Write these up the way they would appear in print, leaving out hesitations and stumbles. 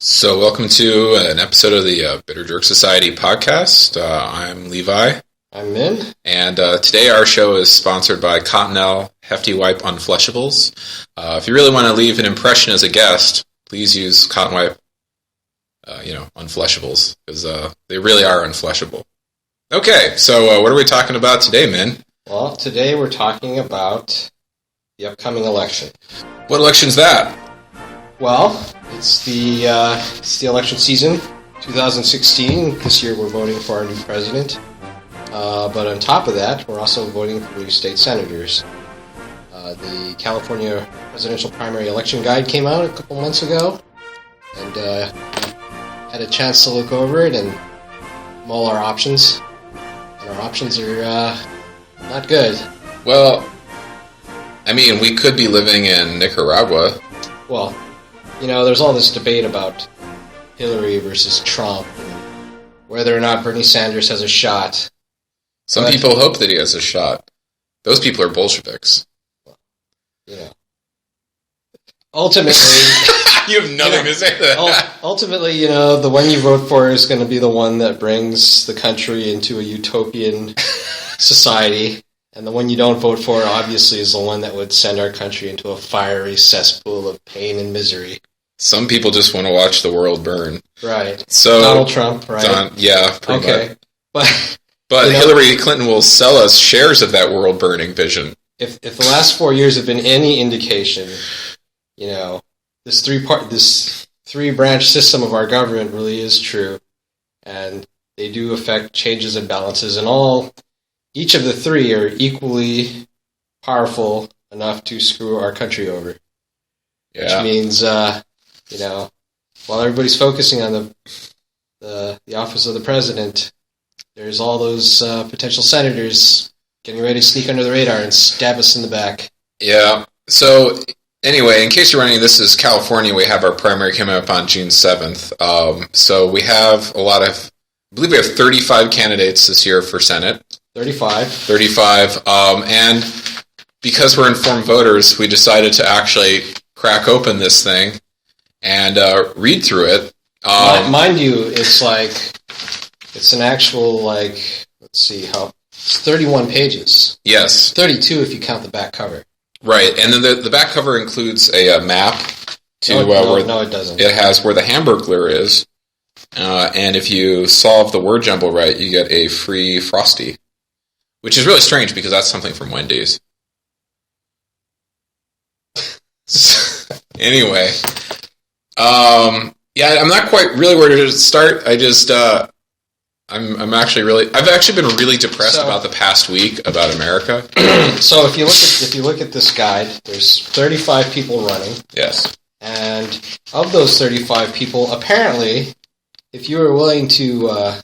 So, welcome to an episode of the Bitter Jerk Society podcast. I'm Levi. I'm Min. And today our show is sponsored by Cottonelle Hefty Wipe Unflushables. If you really want to leave an impression as a guest, please use Cotton Wipe, Unflushables, because they really are unflushable. Okay, so what are we talking about today, Min? Well, today we're talking about the upcoming election. What election's that? Well, it's the election season, 2016. This year we're voting for our new president. But on top of that, we're also voting for new state senators. The California presidential primary election guide came out a couple months ago, and had a chance to look over it and mull our options. And our options are not good. Well, I mean, we could be living in Nicaragua. Well, there's all this debate about Hillary versus Trump, and whether or not Bernie Sanders has a shot. Some people hope that he has a shot. Those people are Bolsheviks. Ultimately... You have nothing to say to that. Ultimately, the one you vote for is going to be the one that brings the country into a utopian society. And the one you don't vote for, obviously, is the one that would send our country into a fiery cesspool of pain and misery. Some people just want to watch the world burn. Right. So Donald Trump, right? Pretty much. But Hillary Clinton will sell us shares of that world burning vision. If the last 4 years have been any indication, this three-branch system of our government really is true, and they do affect changes and balances, and each of the three are equally powerful enough to screw our country over. Yeah. Which means, while everybody's focusing on the office of the president, there's all those potential senators getting ready to sneak under the radar and stab us in the back. Yeah. So, anyway, in case you're wondering, this is California. We have our primary coming up on June 7th. So we have I believe we have 35 candidates this year for Senate. 35. And because we're informed voters, we decided to actually crack open this thing and read through it. Mind you, it's an actual, it's 31 pages. Yes. 32 if you count the back cover. Right, and then the back cover includes a map to no, it doesn't. It has where the Hamburglar is, and if you solve the word jumble right, you get a free Frosty, which is really strange because that's something from Wendy's. Anyway, I'm not quite really where to start. I just I've actually been really depressed about the past week about America. So if you look at this guide, there's 35 people running. Yes. And of those 35 people, apparently, if you were willing to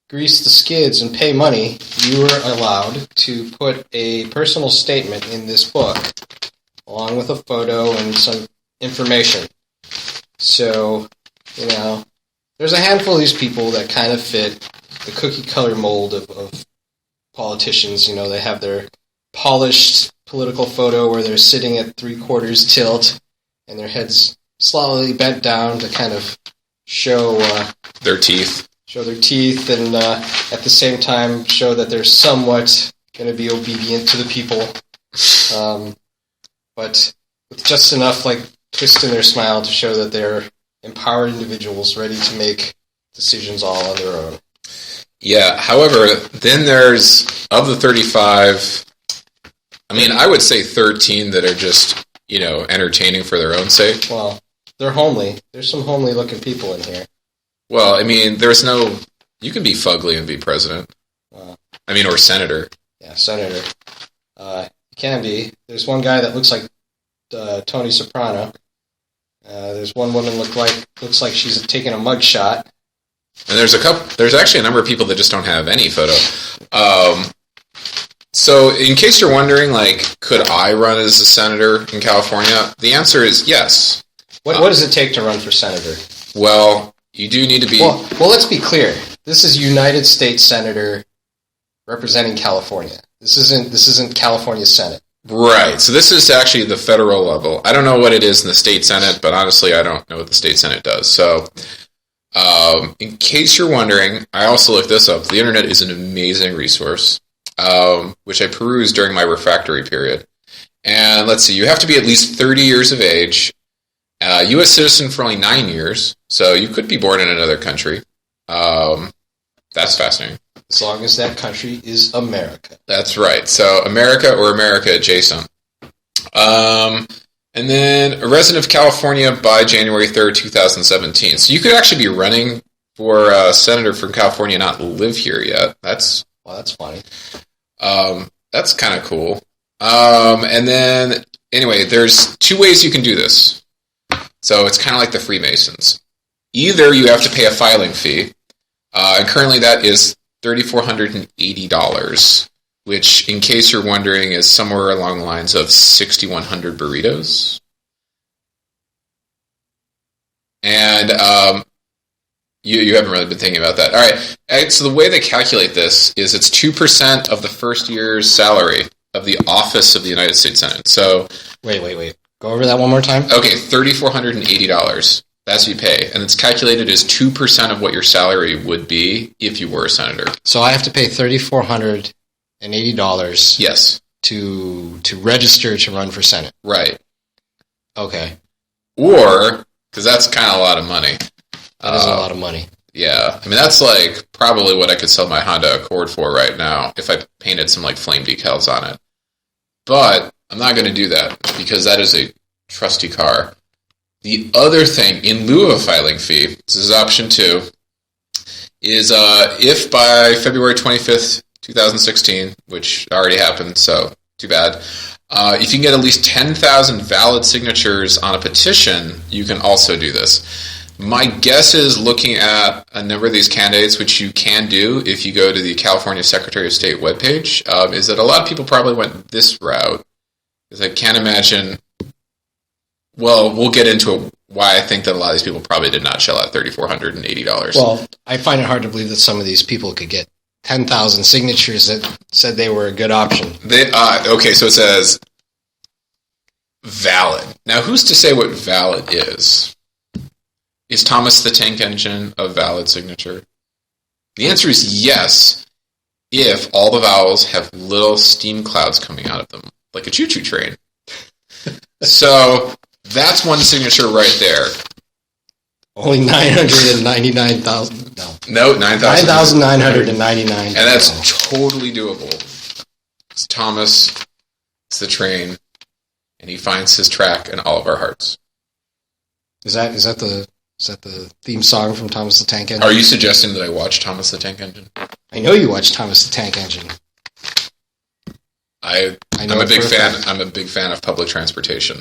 grease the skids and pay money, you were allowed to put a personal statement in this book, along with a photo and some information. So, there's a handful of these people that kind of fit the cookie-cutter mold of politicians. They have their polished political photo where they're sitting at 3/4 tilt and their heads slightly bent down to kind of show their teeth. And at the same time show that they're somewhat going to be obedient to the people. But with just enough twist in their smile to show that they're empowered individuals ready to make decisions all on their own. Yeah, however, then there's, of the 35, I would say 13 that are just, entertaining for their own sake. Well, they're homely. There's some homely-looking people in here. Well, you can be fugly and be president. Or senator. Yeah, senator. You can be. There's one guy that looks like Tony Soprano. There's one woman looks like she's taking a mug shot. And there's actually a number of people that just don't have any photo. So in case you're wondering, could I run as a senator in California? The answer is yes. What does it take to run for senator? Well, you do need to be... Well, let's be clear. This is United States Senator representing California. This isn't California Senate. Right. So this is actually the federal level. I don't know what it is in the state senate, but honestly, I don't know what the state senate does. So, in case you're wondering, I also looked this up. The internet is an amazing resource, which I perused during my refractory period. And let's see, you have to be at least 30 years of age, U.S. citizen for only 9 years, so you could be born in another country. That's fascinating. As long as that country is America. That's right. So America or America adjacent. And then a resident of California by January 3rd, 2017. So you could actually be running for senator from California and not live here yet. That's funny. That's kind of cool. And then, anyway, there's 2 ways you can do this. So it's kind of like the Freemasons. Either you have to pay a filing fee, and currently that is $3,480, which, in case you're wondering, is somewhere along the lines of 6,100 burritos. And you haven't really been thinking about that. All right. So the way they calculate this is it's 2% of the first year's salary of the office of the United States Senate. So wait. Go over that one more time. Okay, $3,480. That's what you pay. And it's calculated as 2% of what your salary would be if you were a senator. So I have to pay $3,480. Yes. To register to run for Senate. Right. Okay. Or, because that's kind of a lot of money. That is a lot of money. Yeah. I mean, that's like probably what I could sell my Honda Accord for right now if I painted some like flame decals on it. But I'm not going to do that because that is a trusty car. The other thing, in lieu of a filing fee, this is option 2, is if by February 25th, 2016, which already happened, so too bad, if you can get at least 10,000 valid signatures on a petition, you can also do this. My guess is, looking at a number of these candidates, which you can do if you go to the California Secretary of State webpage, is that a lot of people probably went this route. Because I can't imagine... Well, we'll get into why I think that a lot of these people probably did not shell out $3,480. Well, I find it hard to believe that some of these people could get 10,000 signatures that said they were a good option. Okay, so it says valid. Now, who's to say what valid is? Is Thomas the Tank Engine a valid signature? The answer is yes, if all the vowels have little steam clouds coming out of them, like a choo-choo train. So... that's one signature right there. Only 999,000. No, 9,000. 9,999. And that's totally doable. It's Thomas. It's the train, and he finds his track in all of our hearts. Is that the theme song from Thomas the Tank Engine? Are you suggesting that I watch Thomas the Tank Engine? I know you watch Thomas the Tank Engine. I'm a big fan. I'm a big fan of public transportation.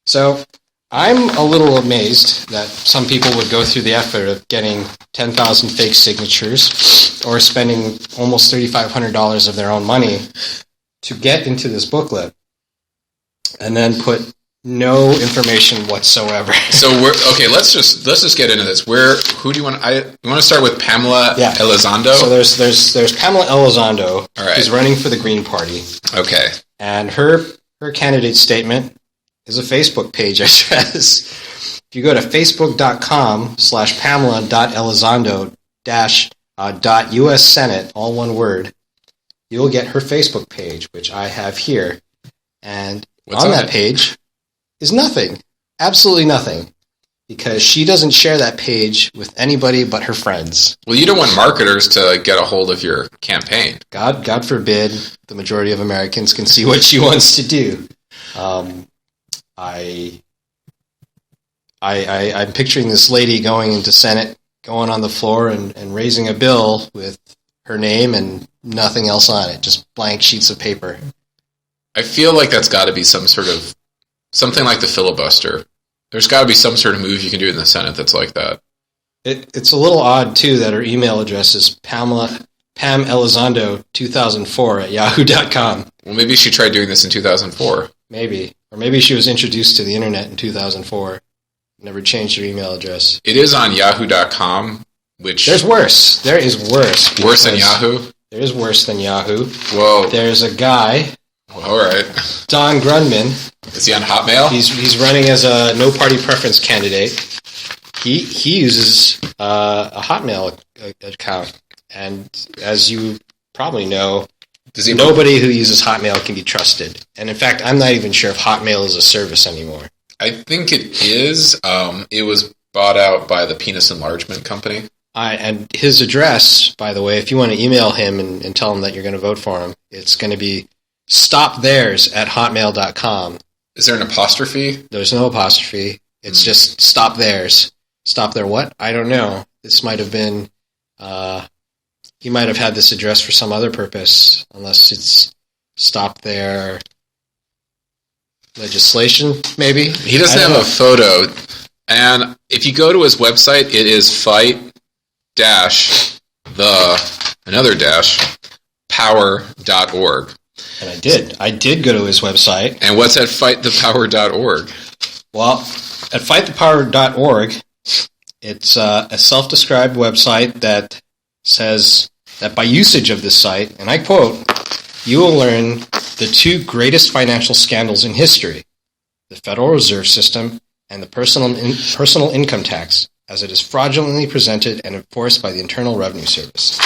So, I'm a little amazed that some people would go through the effort of getting 10,000 fake signatures or spending almost $3,500 of their own money to get into this booklet and then put no information whatsoever. So let's just get into this. Who do you want? You want to start with Pamela Elizondo? So there's Pamela Elizondo, all right, who's running for the Green Party. Okay, and her candidate statement is a Facebook page address. If you go to facebook.com/pamela.elizondo-.us Senate, all one word, you'll get her Facebook page, which I have here. And on that page is nothing. Absolutely nothing. Because she doesn't share that page with anybody but her friends. Well, you don't want marketers to get a hold of your campaign. God forbid the majority of Americans can see what she wants to do. I'm picturing this lady going into Senate, going on the floor and raising a bill with her name and nothing else on it, just blank sheets of paper. I feel like that's got to be something like the filibuster. There's got to be some sort of move you can do in the Senate that's like that. It's a little odd, too, that her email address is PamElizondo2004@yahoo.com. Well, maybe she tried doing this in 2004. Maybe. Or maybe she was introduced to the internet in 2004. Never changed her email address. It is on yahoo.com, which... There's worse. There is worse. Worse than Yahoo? There is worse than Yahoo. Whoa. There's a guy, All right. Don Grundman. Is he on Hotmail? He's running as a no party preference candidate. He uses a Hotmail account, and as you probably know, nobody who uses Hotmail can be trusted. And in fact, I'm not even sure if Hotmail is a service anymore. I think it is. It was bought out by the penis enlargement company. And his address, by the way, if you want to email him and tell him that you're going to vote for him, it's going to be stoptheirs@hotmail.com. Is there an apostrophe? There's no apostrophe. It's just stop theirs. Stop their what? I don't know. This might have been... he might have had this address for some other purpose, unless it's stop their legislation, maybe? He doesn't have a photo. And if you go to his website, it is fight-power.org. And I did go to his website. And what's at fightthepower.org? Well, at fightthepower.org, it's a self-described website that says that by usage of this site, and I quote, you will learn the two greatest financial scandals in history, the Federal Reserve System and the personal income tax, as it is fraudulently presented and enforced by the Internal Revenue Service.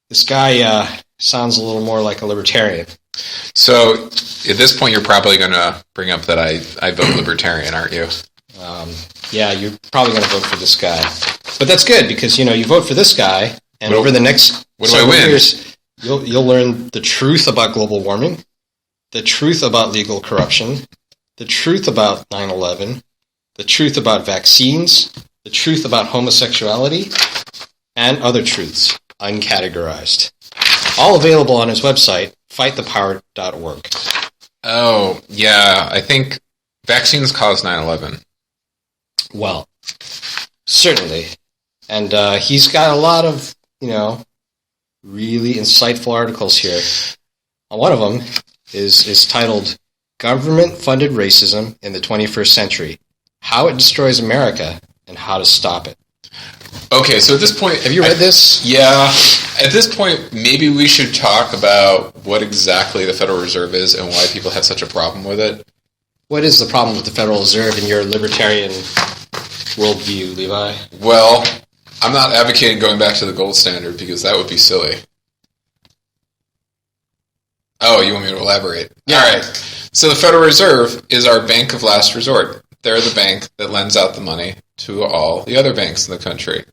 This guy sounds a little more like a libertarian. So, at this point, you're probably going to bring up that I vote libertarian, aren't you? Yeah, you're probably going to vote for this guy. But that's good, because, you vote for this guy, and over the next several years, you'll learn the truth about global warming, the truth about legal corruption, the truth about 9/11, the truth about vaccines, the truth about homosexuality, and other truths, uncategorized. All available on his website, fightthepower.org. Oh, yeah, I think vaccines caused 9/11. Well, certainly. And he's got a lot of, really insightful articles here. One of them is titled Government-Funded Racism in the 21st Century, How It Destroys America and How to Stop It. Okay, so at this point... Have you read this? Yeah. At this point, maybe we should talk about what exactly the Federal Reserve is and why people have such a problem with it. What is the problem with the Federal Reserve in your libertarian worldview, Levi? Well, I'm not advocating going back to the gold standard because that would be silly. Oh, you want me to elaborate? Yeah. All right. So the Federal Reserve is our bank of last resort. They're the bank that lends out the money to all the other banks in the country.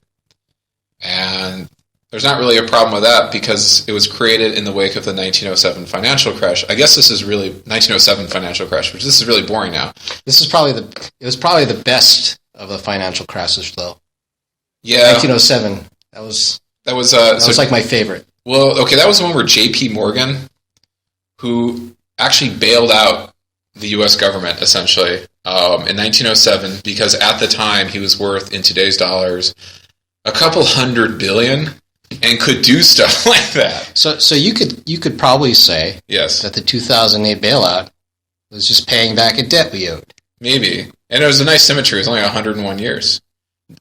And there's not really a problem with that because it was created in the wake of the 1907 financial crash. I guess this is really 1907 financial crash, which this is really boring now. It was probably the best of the financial crashes, though. Yeah. 1907. That was like my favorite. Well, okay, that was the one where J.P. Morgan, who actually bailed out the U.S. government, essentially, in 1907, because at the time he was worth, in today's dollars, a couple $100 billion, and could do stuff like that. So you could probably say yes, that the 2008 bailout was just paying back a debt we owed. Maybe. And it was a nice symmetry. It was only 101 years.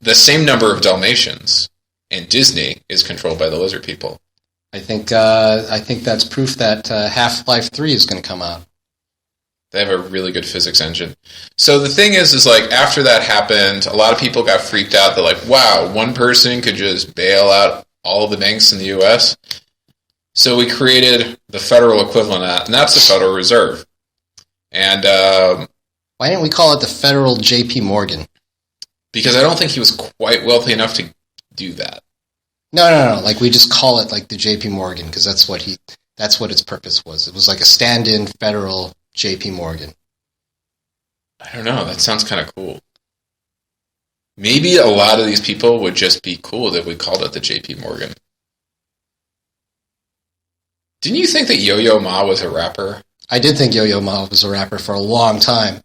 The same number of Dalmatians, and Disney is controlled by the lizard people. I think that's proof that Half-Life 3 is going to come out. They have a really good physics engine. So the thing is like, after that happened, a lot of people got freaked out. They're like, wow, one person could just bail out all of the banks in the U.S.? So we created the federal equivalent of that, and that's the Federal Reserve. And why didn't we call it the Federal J.P. Morgan? Because I don't think he was quite wealthy enough to do that. No. Like, we just call it like the J.P. Morgan because that's what its purpose was. It was like a stand-in federal J.P. Morgan. I don't know. That sounds kind of cool. Maybe a lot of these people would just be cool that we called it the J.P. Morgan. Didn't you think that Yo-Yo Ma was a rapper? I did think Yo-Yo Ma was a rapper for a long time.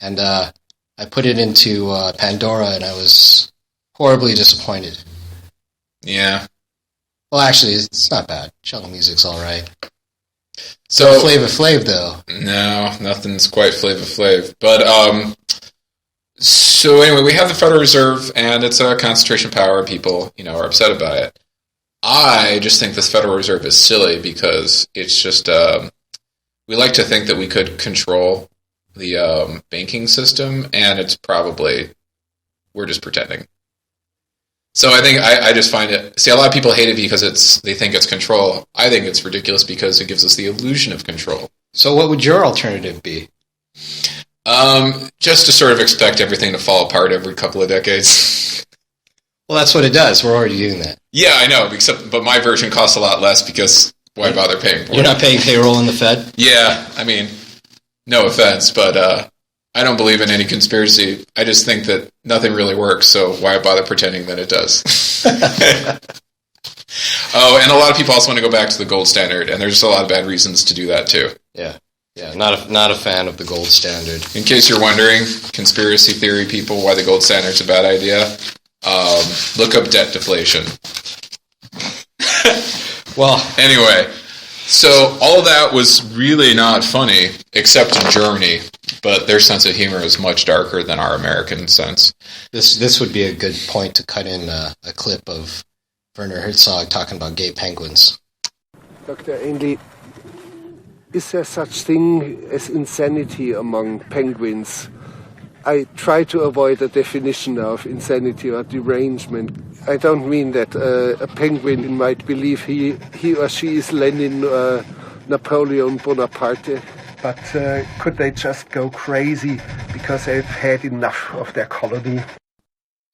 And I put it into Pandora and I was horribly disappointed. Yeah. Well, actually, it's not bad. Cello music's all right. So Flava Flav, though. No, nothing's quite Flava Flav. But so anyway, we have the Federal Reserve, and it's a concentration power, and people, are upset about it. I just think this Federal Reserve is silly because it's just we like to think that we could control the banking system, and it's probably we're just pretending. So I think I just find it. See, a lot of people hate it because they think it's control. I think it's ridiculous because it gives us the illusion of control. So what would your alternative be? Just to sort of expect everything to fall apart every couple of decades. Well, that's what it does. We're already doing that. Yeah, I know. But my version costs a lot less because why bother paying for it? You're not paying payroll in the Fed? Yeah, I mean, no offense, but I don't believe in any conspiracy. I just think that nothing really works, so why bother pretending that it does? Oh, and a lot of people also want to go back to the gold standard, and there's a lot of bad reasons to do that too. Yeah, not a fan of the gold standard. In case you're wondering, conspiracy theory people, why the gold standard's a bad idea, look up debt deflation. Well, anyway, so all that was really not funny, except in Germany, but their sense of humor is much darker than our American sense. This would be a good point to cut in a clip of Werner Herzog talking about gay penguins. Dr. Ainley, is there such thing as insanity among penguins? I try to avoid a definition of insanity or derangement. I don't mean that a penguin might believe he or she is Lenin or Napoleon Bonaparte. But could they just go crazy because they've had enough of their colony?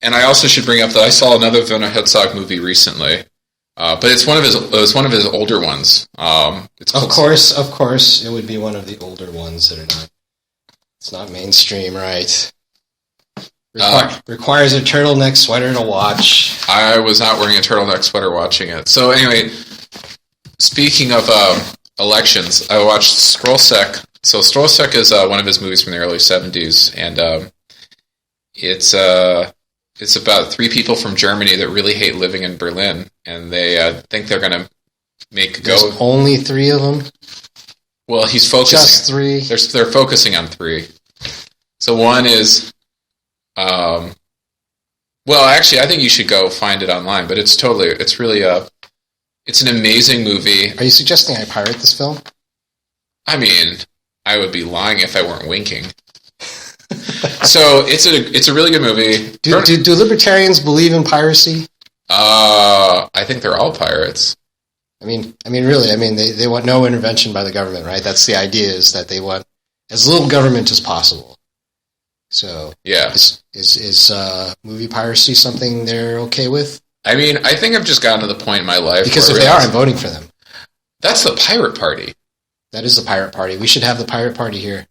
And I also should bring up that I saw another Werner Herzog movie recently, but it's one of his older ones. Of course, it would be one of the older ones that are not. It's not mainstream, right? Requires a turtleneck sweater to watch. I was not wearing a turtleneck sweater watching it. So anyway, speaking of elections, I watched Strolsek. So Strolsek is one of his movies from the early 70s, and it's about three people from Germany that really hate living in Berlin, and they think they're going to make There's go. Only three of them? Well, he's focusing. Just three? They're focusing on three. So one is, well, actually, I think you should go find it online, but it's really it's an amazing movie. Are you suggesting I pirate this film? I mean, I would be lying if I weren't winking. So it's a really good movie. Do libertarians believe in piracy? I think they're all pirates. I mean, really. They want no intervention by the government, right? That's the idea, is that they want as little government as possible. So, yeah, is movie piracy something they're okay with? I mean, I think I've just gotten to the point in my life because if they are, I'm voting for them. That's the pirate party. That is the pirate party. We should have the pirate party here.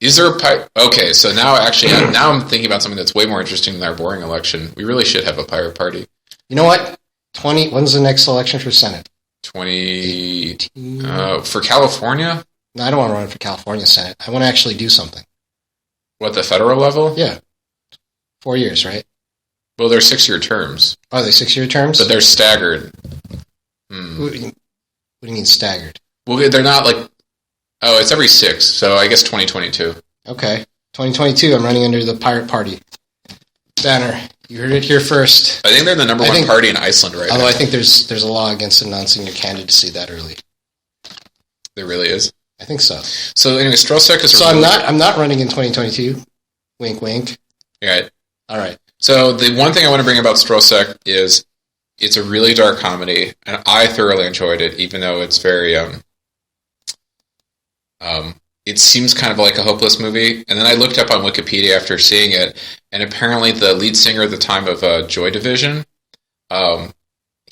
Is there a pirate? Okay, so now I'm thinking about something that's way more interesting than our boring election. We really should have a pirate party. You know what? When's the next election for Senate? 20 for California? No, I don't want to run for California Senate. I want to actually do something. What, the federal level? Yeah. 4 years, right? Well, they're 6-year terms. Are they 6-year terms? But they're staggered. What do you mean staggered? Well, they're not like... Oh, it's every 6, so I guess 2022. Okay. 2022, I'm running under the Pirate Party banner. You heard it here first. I think they're the number one party in Iceland right now. Although I think there's a law against announcing your candidacy that early. There really is? I think so. So anyway, Strosek is... So I'm not running in 2022. Wink, wink. Right. All right. So the one thing I want to bring about Strosek is it's a really dark comedy, and I thoroughly enjoyed it, even though it's very... it seems kind of like a hopeless movie. And then I looked up on Wikipedia after seeing it, and apparently the lead singer at the time of Joy Division,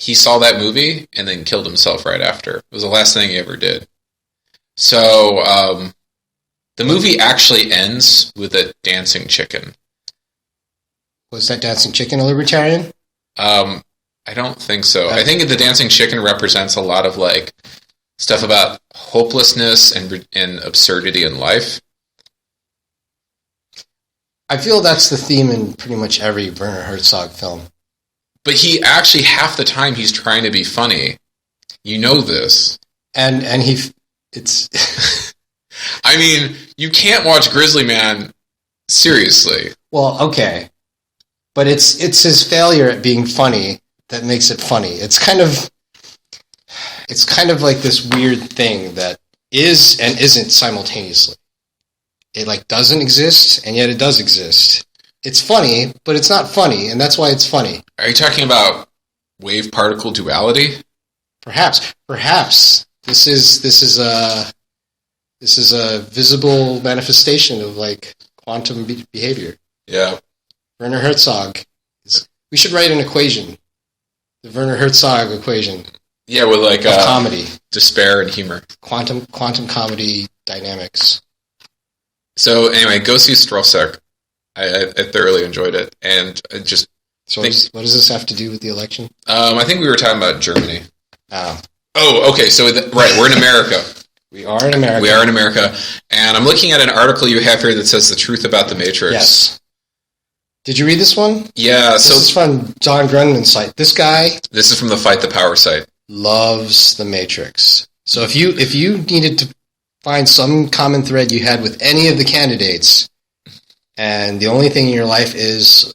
he saw that movie and then killed himself right after. It was the last thing he ever did. So the movie actually ends with a dancing chicken. Was that dancing chicken a libertarian? I don't think so. I think the dancing chicken represents a lot of like stuff about hopelessness and absurdity in life. I feel that's the theme in pretty much every Werner Herzog film. But he actually, half the time, he's trying to be funny. You know this. And it's... I mean, you can't watch Grizzly Man seriously. Well, okay. But it's his failure at being funny that makes it funny. It's kind of like this weird thing that is and isn't simultaneously. It like doesn't exist, and yet it does exist. It's funny, but it's not funny, and that's why it's funny. Are you talking about wave-particle duality? Perhaps. This is a visible manifestation of like quantum behavior. Yeah. Werner Herzog. We should write an equation. The Werner Herzog equation. Yeah, with like comedy, despair, and humor. Quantum comedy dynamics. So anyway, go see Strelzek. I thoroughly enjoyed it, and I just. So what does this have to do with the election? I think we were talking about Germany. Oh, okay. So right, we're in America. We are in America. We are in America, and I'm looking at an article you have here that says the truth about the Matrix. Yes. Did you read this one? Yeah. This is from John Grundmann's site. This guy. This is from the Fight the Power site. Loves the Matrix. So if you needed to find some common thread you had with any of the candidates, and the only thing in your life is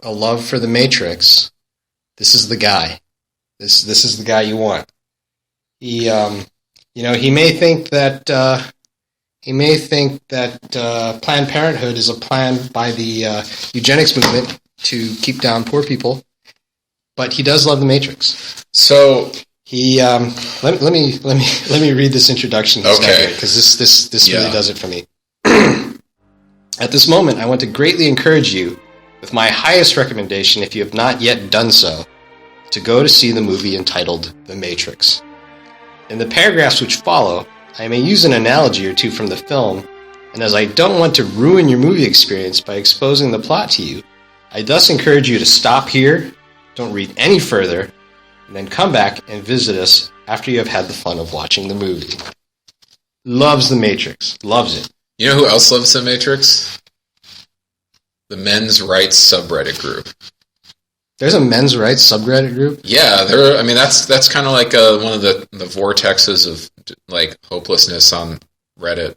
a love for the Matrix, this is the guy. This is the guy you want. He may think that Planned Parenthood is a plan by the eugenics movement to keep down poor people, but he does love the Matrix. So he let me read this introduction. Okay, because this really does it for me. At this moment, I want to greatly encourage you, with my highest recommendation, if you have not yet done so, to go to see the movie entitled The Matrix. In the paragraphs which follow, I may use an analogy or two from the film, and as I don't want to ruin your movie experience by exposing the plot to you, I thus encourage you to stop here, don't read any further, and then come back and visit us after you have had the fun of watching the movie. Loves The Matrix. Loves it. You know who else loves The Matrix? The men's rights subreddit group. There's a men's rights subreddit group? Yeah, that's kind of like one of the vortexes of like hopelessness on Reddit.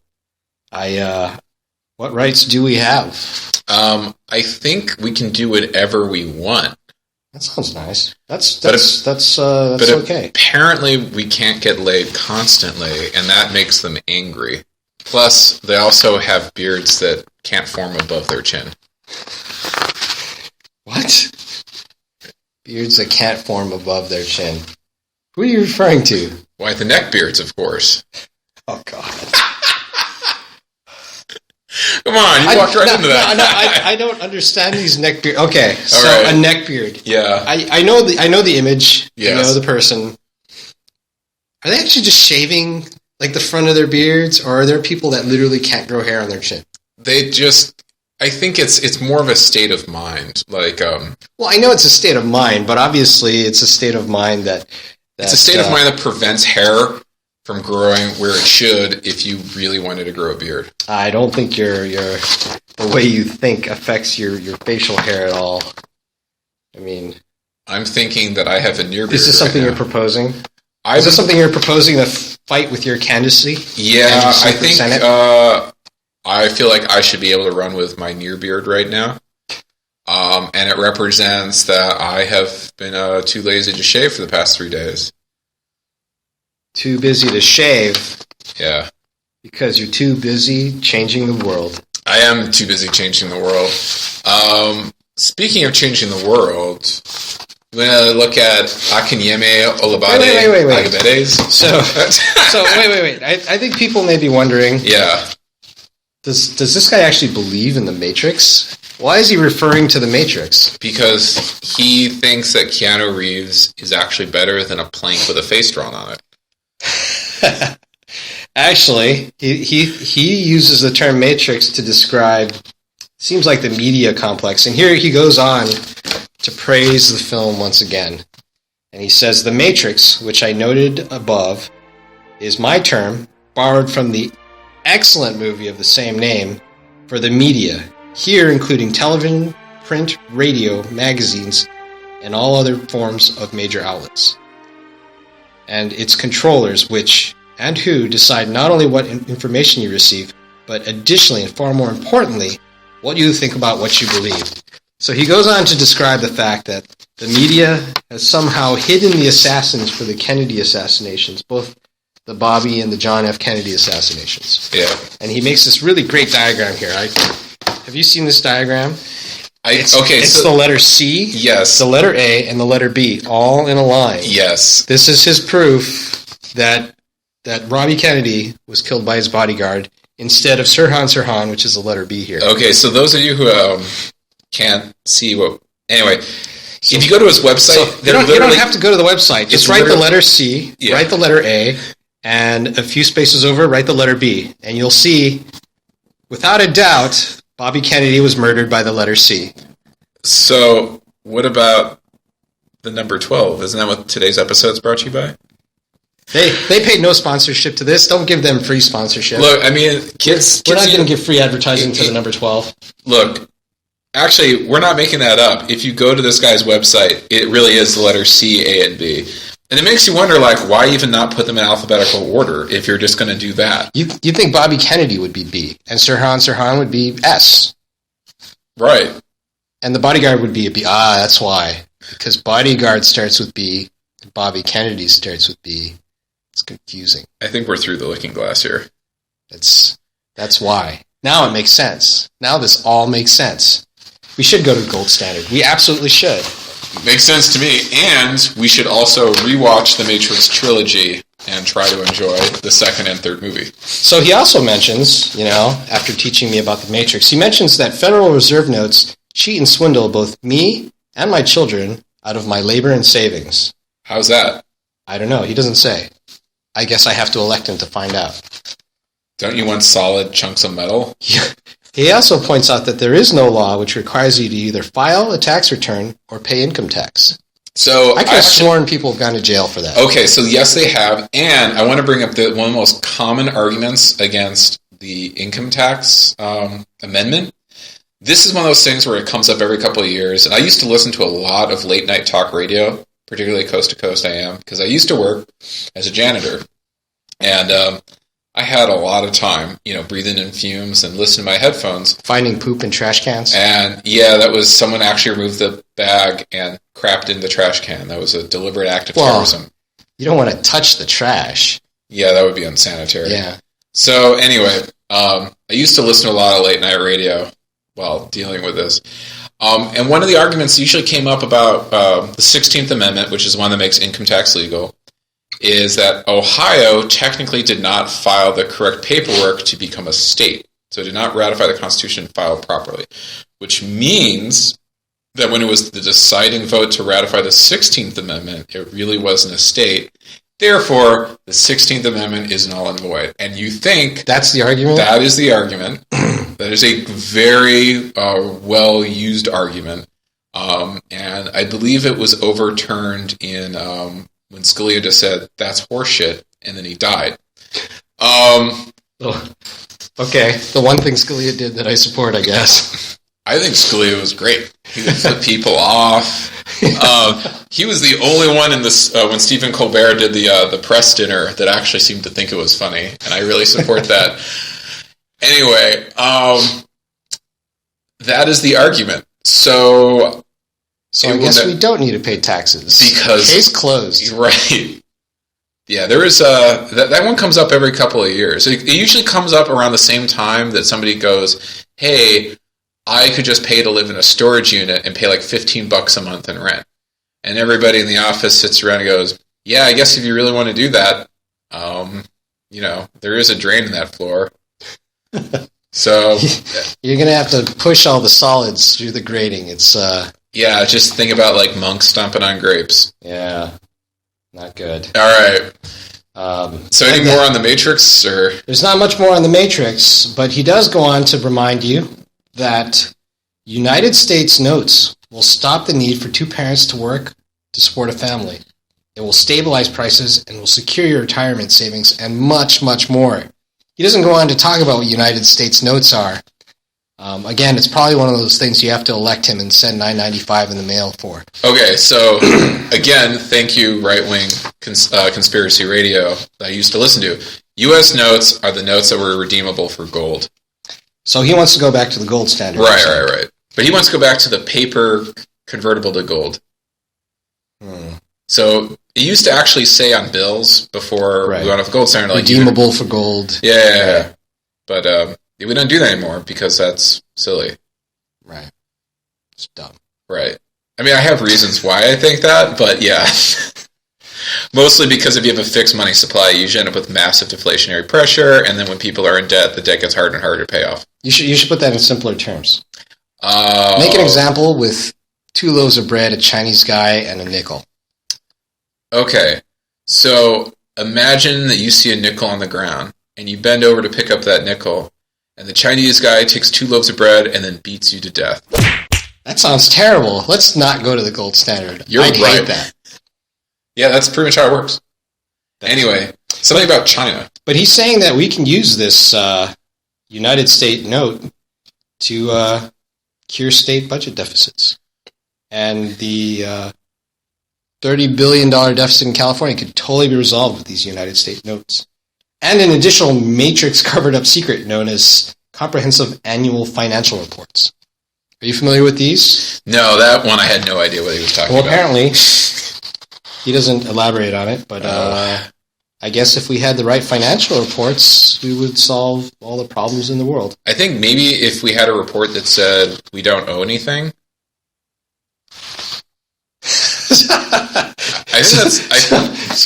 What rights do we have? I think we can do whatever we want. That sounds nice. That's okay. Apparently, we can't get laid constantly, and that makes them angry. Plus, they also have beards that can't form above their chin. What? Beards that can't form above their chin. Who are you referring to? Why, the neck beards, of course. Oh, God. Come on, you walked right into that. No, I don't understand these neck beards. Okay, so right. A neck beard. Yeah. I know the image. Yes. I know the person. Are they actually just shaving like the front of their beards, or are there people that literally can't grow hair on their chin? I think it's more of a state of mind. Like, well, I know it's a state of mind, but obviously it's a state of mind that it's a state of mind that prevents hair from growing where it should if you really wanted to grow a beard. I don't think the way you think affects your facial hair at all. I mean, I'm thinking that I have a near beard. Is this something you're proposing? Is this something you're proposing to fight with your candidacy? Yeah, I think I feel like I should be able to run with my near beard right now. And it represents that I have been too lazy to shave for the past 3 days. Too busy to shave? Yeah. Because you're too busy changing the world. I am too busy changing the world. Speaking of changing the world, we're going to look at Akinyeme Olabade wait. Agabedes. So wait. I think people may be wondering. Yeah. Does this guy actually believe in the Matrix? Why is he referring to the Matrix? Because he thinks that Keanu Reeves is actually better than a plank with a face drawn on it. Actually, he uses the term Matrix to describe, seems like the media complex. And here he goes on to praise the film once again. And he says, "The Matrix, which I noted above, is my term, borrowed from the excellent movie of the same name, for the media, here including television, print, radio, magazines, and all other forms of major outlets. And its controllers, which and who decide not only what information you receive, but additionally and far more importantly, what you think about what you believe." So he goes on to describe the fact that the media has somehow hidden the assassins for the Kennedy assassinations, both the Bobby and the John F. Kennedy assassinations. Yeah. And he makes this really great diagram here. Have you seen this diagram? It's the letter C, yes, the letter A, and the letter B, all in a line. Yes. This is his proof that Robbie Kennedy was killed by his bodyguard instead of Sirhan Sirhan, which is the letter B here. Okay, so those of you who can't see what... Anyway, so, if you go to his website... you don't have to go to the website. Just write the letter C, write the letter A, and a few spaces over, write the letter B. And you'll see, without a doubt, Bobby Kennedy was murdered by the letter C. So, what about the number 12? Isn't that what today's episode is brought to you by? They paid no sponsorship to this. Don't give them free sponsorship. Look, I mean, kids... We're not going to give free advertising to the number 12. Look, actually, we're not making that up. If you go to this guy's website, it really is the letter C, A, and B. And it makes you wonder, like, why even not put them in alphabetical order if you're just going to do that? You think Bobby Kennedy would be B, and Sirhan Sirhan would be S. Right. And the bodyguard would be a B. Ah, that's why. Because bodyguard starts with B, and Bobby Kennedy starts with B. It's confusing. I think we're through the looking glass here. That's why. Now it makes sense. Now this all makes sense. We should go to gold standard. We absolutely should. Makes sense to me. And we should also rewatch the Matrix trilogy and try to enjoy the second and third movie. So he also mentions, after teaching me about the Matrix, he mentions that Federal Reserve notes cheat and swindle both me and my children out of my labor and savings. How's that? I don't know. He doesn't say. I guess I have to elect him to find out. Don't you want solid chunks of metal? He also points out that there is no law which requires you to either file a tax return or pay income tax. So I could have sworn people have gone to jail for that. Okay, so yes, they have. And I want to bring up one of the most common arguments against the income tax amendment. This is one of those things where it comes up every couple of years. And I used to listen to a lot of late night talk radio, particularly Coast to Coast I Am, because I used to work as a janitor. And I had a lot of time, breathing in fumes and listening to my headphones. Finding poop in trash cans? And yeah, that was someone actually removed the bag and crapped in the trash can. That was a deliberate act of terrorism. You don't want to touch the trash. Yeah, that would be unsanitary. Yeah. So anyway, I used to listen to a lot of late night radio while dealing with this. And one of the arguments usually came up about the 16th Amendment, which is the one that makes income tax legal, is that Ohio technically did not file the correct paperwork to become a state. So it did not ratify the Constitution and file properly, which means that when it was the deciding vote to ratify the 16th Amendment, it really wasn't a state. Therefore, the 16th Amendment is null and void. And you think... That's the argument? That is the argument. That is a very well-used argument. And I believe it was overturned in... when Scalia just said, that's horseshit, and then he died. Okay, the one thing Scalia did that I support, I guess. I think Scalia was great. He would flip people off. He was the only one in this when Stephen Colbert did the press dinner that actually seemed to think it was funny, and I really support that. Anyway, that is the argument. So I guess we don't need to pay taxes. Because... Case closed. Right. Yeah, there is that one comes up every couple of years. It usually comes up around the same time that somebody goes, hey, I could just pay to live in a storage unit and pay like $15 a month in rent. And everybody in the office sits around and goes, yeah, I guess if you really want to do that, there is a drain in that floor. So you're going to have to push all the solids through the grating. It's... Yeah, just think about like monks stomping on grapes. Yeah, not good. All right. So any more on the Matrix? Or? There's not much more on the Matrix, but he does go on to remind you that United States notes will stop the need for two parents to work to support a family. It will stabilize prices and will secure your retirement savings and much, much more. He doesn't go on to talk about what United States notes are. Again, it's probably one of those things you have to elect him and send $9.95 in the mail for. Okay, so again, thank you, right-wing conspiracy radio that I used to listen to. U.S. notes are the notes that were redeemable for gold. So he wants to go back to the gold standard. Right. But he wants to go back to the paper convertible to gold. So It used to actually say on bills before we went off the gold standard, like redeemable for gold. Yeah. But we don't do that anymore because that's silly. Right. It's dumb. Right. I mean, I have reasons why I think that, but yeah. Mostly because if you have a fixed money supply, you usually end up with massive deflationary pressure, and then when people are in debt, the debt gets harder and harder to pay off. You should put that in simpler terms. Make an example with 2 loaves of bread, a Chinese guy, and a nickel. Okay. So imagine that you see a nickel on the ground, and you bend over to pick up that nickel, and the Chinese guy takes 2 loaves of bread and then beats you to death. That sounds terrible. Let's not go to the gold standard. I'd hate that. Yeah, that's pretty much how it works. Anyway, something about China. But he's saying that we can use this United States note to cure state budget deficits. And the $30 billion deficit in California could totally be resolved with these United States notes. And an additional matrix covered-up secret known as comprehensive annual financial reports. Are you familiar with these? No, that one I had no idea what he was talking about. Well, apparently, he doesn't elaborate on it, but I guess if we had the right financial reports, we would solve all the problems in the world. I think maybe if we had a report that said we don't owe anything. I think that's...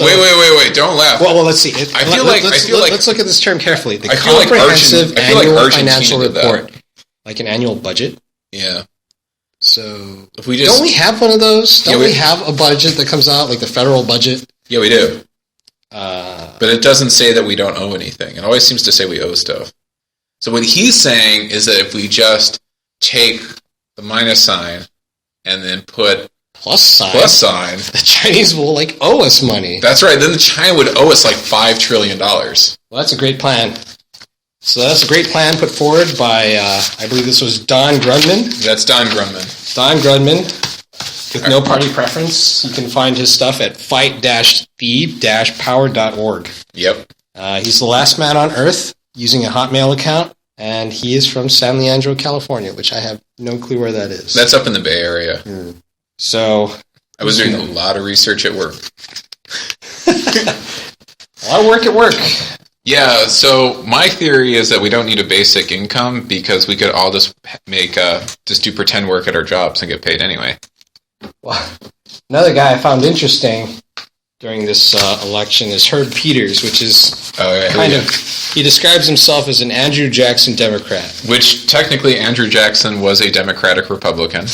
Wait, don't laugh. Well, let's see. I feel like let's look at this term carefully. The comprehensive annual financial report. Like an annual budget? Yeah. So, if we don't we have one of those? Don't we have a budget that comes out, like the federal budget? Yeah, we do. But it doesn't say that we don't owe anything. It always seems to say we owe stuff. So what he's saying is that if we just take the minus sign and then put plus sign, the Chinese will owe us money. That's right. Then China would owe us $5 trillion. Well, that's a great plan. So that's a great plan put forward by, I believe this was Don Grundmann. That's Don Grundmann. Don Grundmann, with no party preference. You can find his stuff at fight-thief-power.org. Yep. He's the last man on Earth using a Hotmail account, and he is from San Leandro, California, which I have no clue where that is. That's up in the Bay Area. So... I was doing a lot of research at work. A lot of work at work. Yeah, so my theory is that we don't need a basic income because we could all just do pretend work at our jobs and get paid anyway. Well, another guy I found interesting during this election is Herb Peters, which is he describes himself as an Andrew Jackson Democrat. Which technically Andrew Jackson was a Democratic Republican.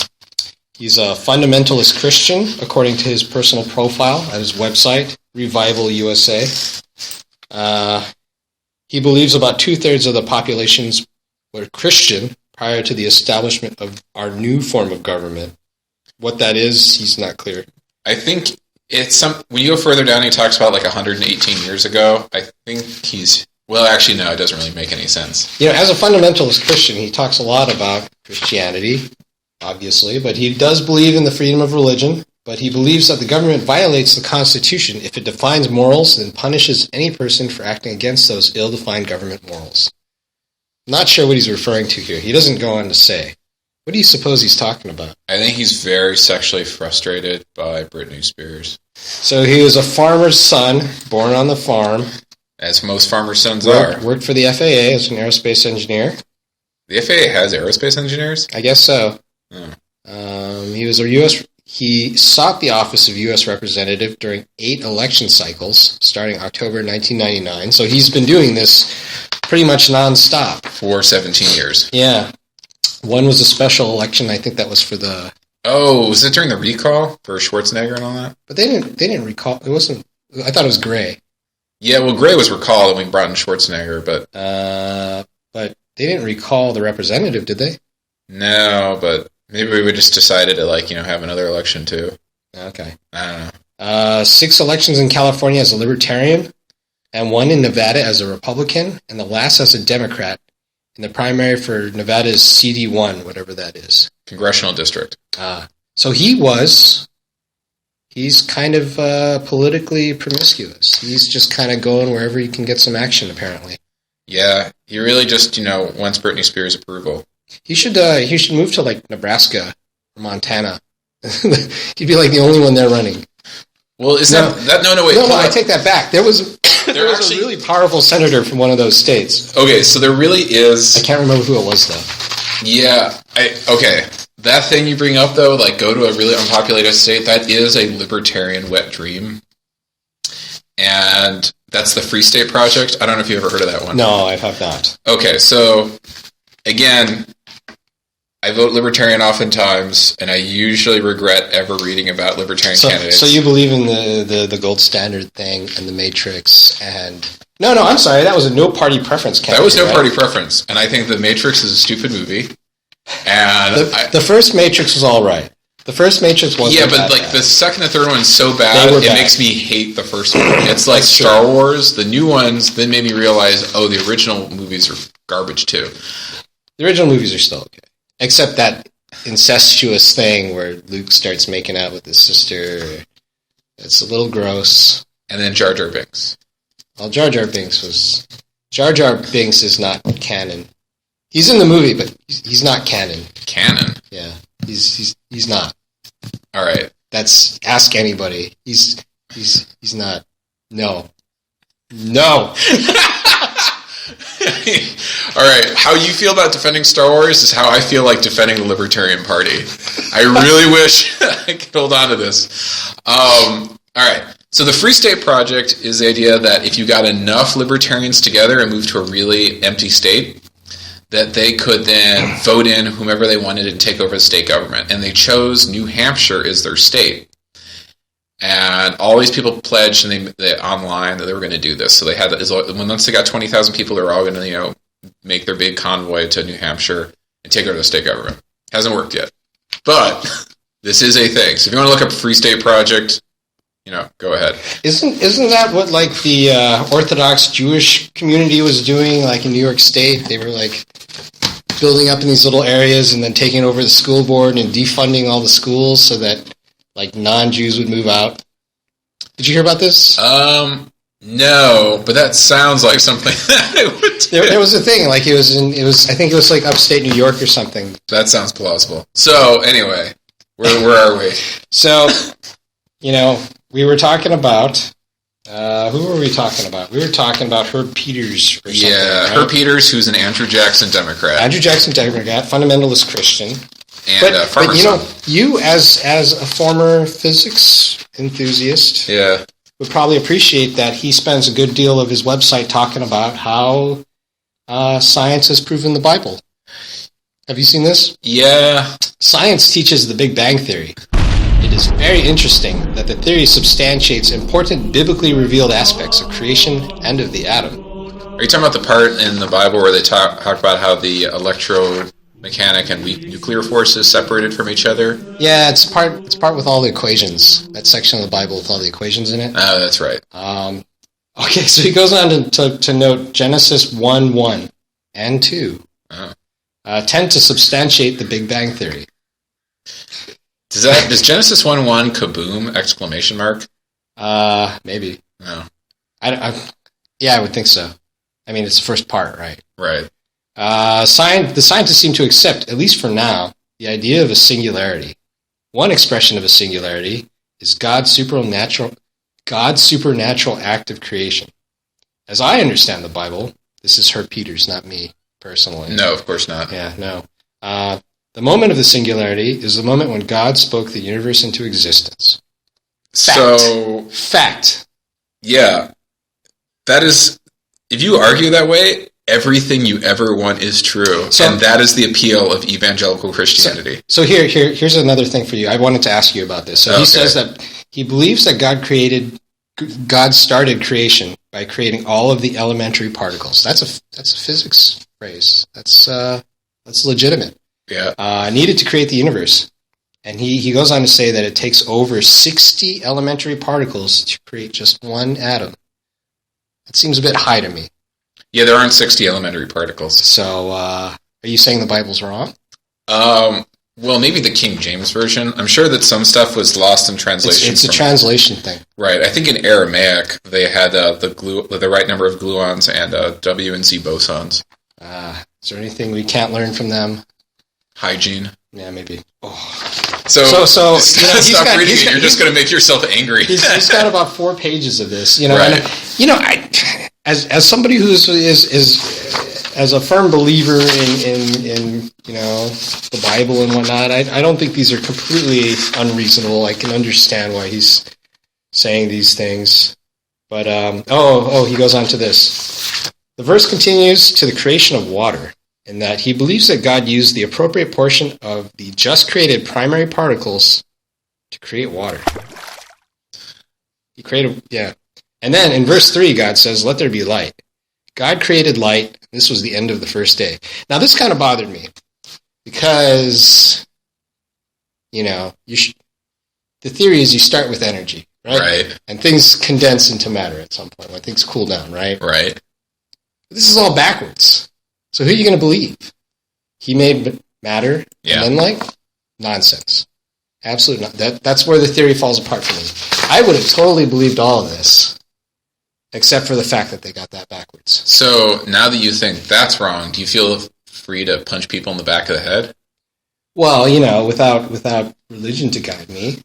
He's a fundamentalist Christian, according to his personal profile at his website, Revival USA. He believes about 2/3 of the populations were Christian prior to the establishment of our new form of government. What that is, he's not clear. I think it's when you go further down, he talks about 118 years ago. I think he's... Well, actually, no, it doesn't really make any sense. As a fundamentalist Christian, he talks a lot about Christianity, obviously, but he does believe in the freedom of religion. But he believes that the government violates the Constitution if it defines morals and punishes any person for acting against those ill-defined government morals. I'm not sure what he's referring to here. He doesn't go on to say. What do you suppose he's talking about? I think he's very sexually frustrated by Britney Spears. So he was a farmer's son, born on the farm. As most farmer sons are. Worked for the FAA as an aerospace engineer. The FAA has aerospace engineers? I guess so. Oh. He sought the office of U.S. Representative during 8 election cycles, starting October 1999. So he's been doing this pretty much nonstop. For 17 years. Yeah. One was a special election. I think that was for the... Oh, was it during the recall for Schwarzenegger and all that? But they didn't recall... It wasn't... I thought it was Gray. Yeah, well, Gray was recalled and we brought in Schwarzenegger, but... But they didn't recall the representative, did they? No, but... Maybe we just decided to, have another election, too. Okay. I don't know. 6 elections in California as a Libertarian, and 1 in Nevada as a Republican, and the last as a Democrat. And the primary for Nevada is CD1, whatever that is. Congressional District. So he's kind of politically promiscuous. He's just kind of going wherever he can get some action, apparently. Yeah, he really just, wants Britney Spears' approval. He should move to Nebraska or Montana. He'd be the only one there running. Well, is No. no, wait. No, I take that back. There was actually- a really powerful senator from one of those states. Okay, so there really is. I can't remember who it was, though. Yeah. Okay. That thing you bring up, though, like go to a really unpopulated state, that is a libertarian wet dream. And that's the Free State Project. I don't know if you ever heard of that one. No, I have not. Okay, so, again, I vote libertarian oftentimes, and I usually regret ever reading about libertarian candidates. So you believe in the gold standard thing and the Matrix and... No, I'm sorry. That was a no-party preference candidate. That was no party preference, and I think The Matrix is a stupid movie. And the first Matrix was all right. The first Matrix wasn't yeah, but bad. the second and third one's so bad, it makes me hate the first one. It's like Star Wars. The new ones then made me realize, the original movies are garbage too. The original movies are still okay. Except that incestuous thing where Luke starts making out with his sister. It's a little gross. And then Jar Jar Binks. Well, Jar Jar Binks is not canon. He's in the movie, but he's not canon. Canon? Yeah, he's not. All right. That's ask anybody. He's not. No. All right. How you feel about defending Star Wars is how I feel like defending the Libertarian Party. I really wish I could hold on to this. All right. So the Free State Project is the idea that if you got enough libertarians together and moved to a really empty state, that they could then vote in whomever they wanted and take over the state government. And they chose New Hampshire as their state. And all these people pledged and they online that they were going to do this. So they had once they got 20,000 people, they were all going to make their big convoy to New Hampshire and take over the state government. Hasn't worked yet, but this is a thing. So if you want to look up Free State Project, go ahead. Isn't that what like the Orthodox Jewish community was doing? Like in New York State, they were like building up in these little areas and then taking over the school board and defunding all the schools so that like non-Jews would move out. Did you hear about this? No, but that sounds like something that I would do. There was a thing, like I think it was like upstate New York or something. That sounds plausible. So anyway, where are we? So, we were talking about, who were we talking about? We were talking about Herb Peters or something. Yeah, right? Herb Peters, who's an Andrew Jackson Democrat. Andrew Jackson Democrat, fundamentalist Christian. And but you as a former physics enthusiast, would probably appreciate that he spends a good deal of his website talking about how science has proven the Bible. Have you seen this? Yeah. Science teaches the Big Bang Theory. It is very interesting that the theory substantiates important biblically revealed aspects of creation and of the atom. Are you talking about the part in the Bible where they talk about how the electromechanic and weak nuclear forces separated from each other? Yeah, it's part with all the equations. That section of the Bible with all the equations in it. Oh, that's right. Okay, so he goes on to note Genesis 1:1 and 2 tend to substantiate the Big Bang Theory. Does Genesis 1:1 kaboom exclamation mark? Maybe. No. I would think so. I mean, it's the first part, right? Right. The scientists seem to accept, at least for now, the idea of a singularity. One expression of a singularity is God's supernatural act of creation. As I understand the Bible, this is Herb Peters, not me personally. No, of course not. Yeah, no. The moment of the singularity is the moment when God spoke the universe into existence. Fact. Yeah. That is, if you argue that way, everything you ever want is true. And that is the appeal of evangelical Christianity. So here's another thing for you. I wanted to ask you about this. So he says that he believes that God started creation by creating all of the elementary particles. That's a physics phrase. That's legitimate. Yeah. Needed to create the universe. And he goes on to say that it takes over 60 elementary particles to create just one atom. That seems a bit high to me. Yeah, there aren't 60 elementary particles. So, are you saying the Bible's wrong? Well, maybe the King James Version. I'm sure that some stuff was lost in translation. It's a translation thing. Right. I think in Aramaic, they had the right number of gluons and W and Z bosons. Is there anything we can't learn from them? Hygiene. Yeah, maybe. Oh. So stop reading it. You're just going to make yourself angry. He's got about 4 pages of this, Right. And, as somebody who's as a firm believer in the Bible and whatnot, I don't think these are completely unreasonable. I can understand why he's saying these things. But, he goes on to this. The verse continues to the creation of water, in that he believes that God used the appropriate portion of the just created primary particles to create water. He created, yeah. And then in verse 3, God says, let there be light. God created light. This was the end of the first day. Now, this kind of bothered me because, the theory is you start with energy, right? Right. And things condense into matter at some point when things cool down, right? Right. This is all backwards. So who are you going to believe? He made matter, Yeah. and then nonsense. Absolutely not. That's where the theory falls apart for me. I would have totally believed all of this, except for the fact that they got that backwards. So now that you think that's wrong, do you feel free to punch people in the back of the head? Well, without religion to guide me,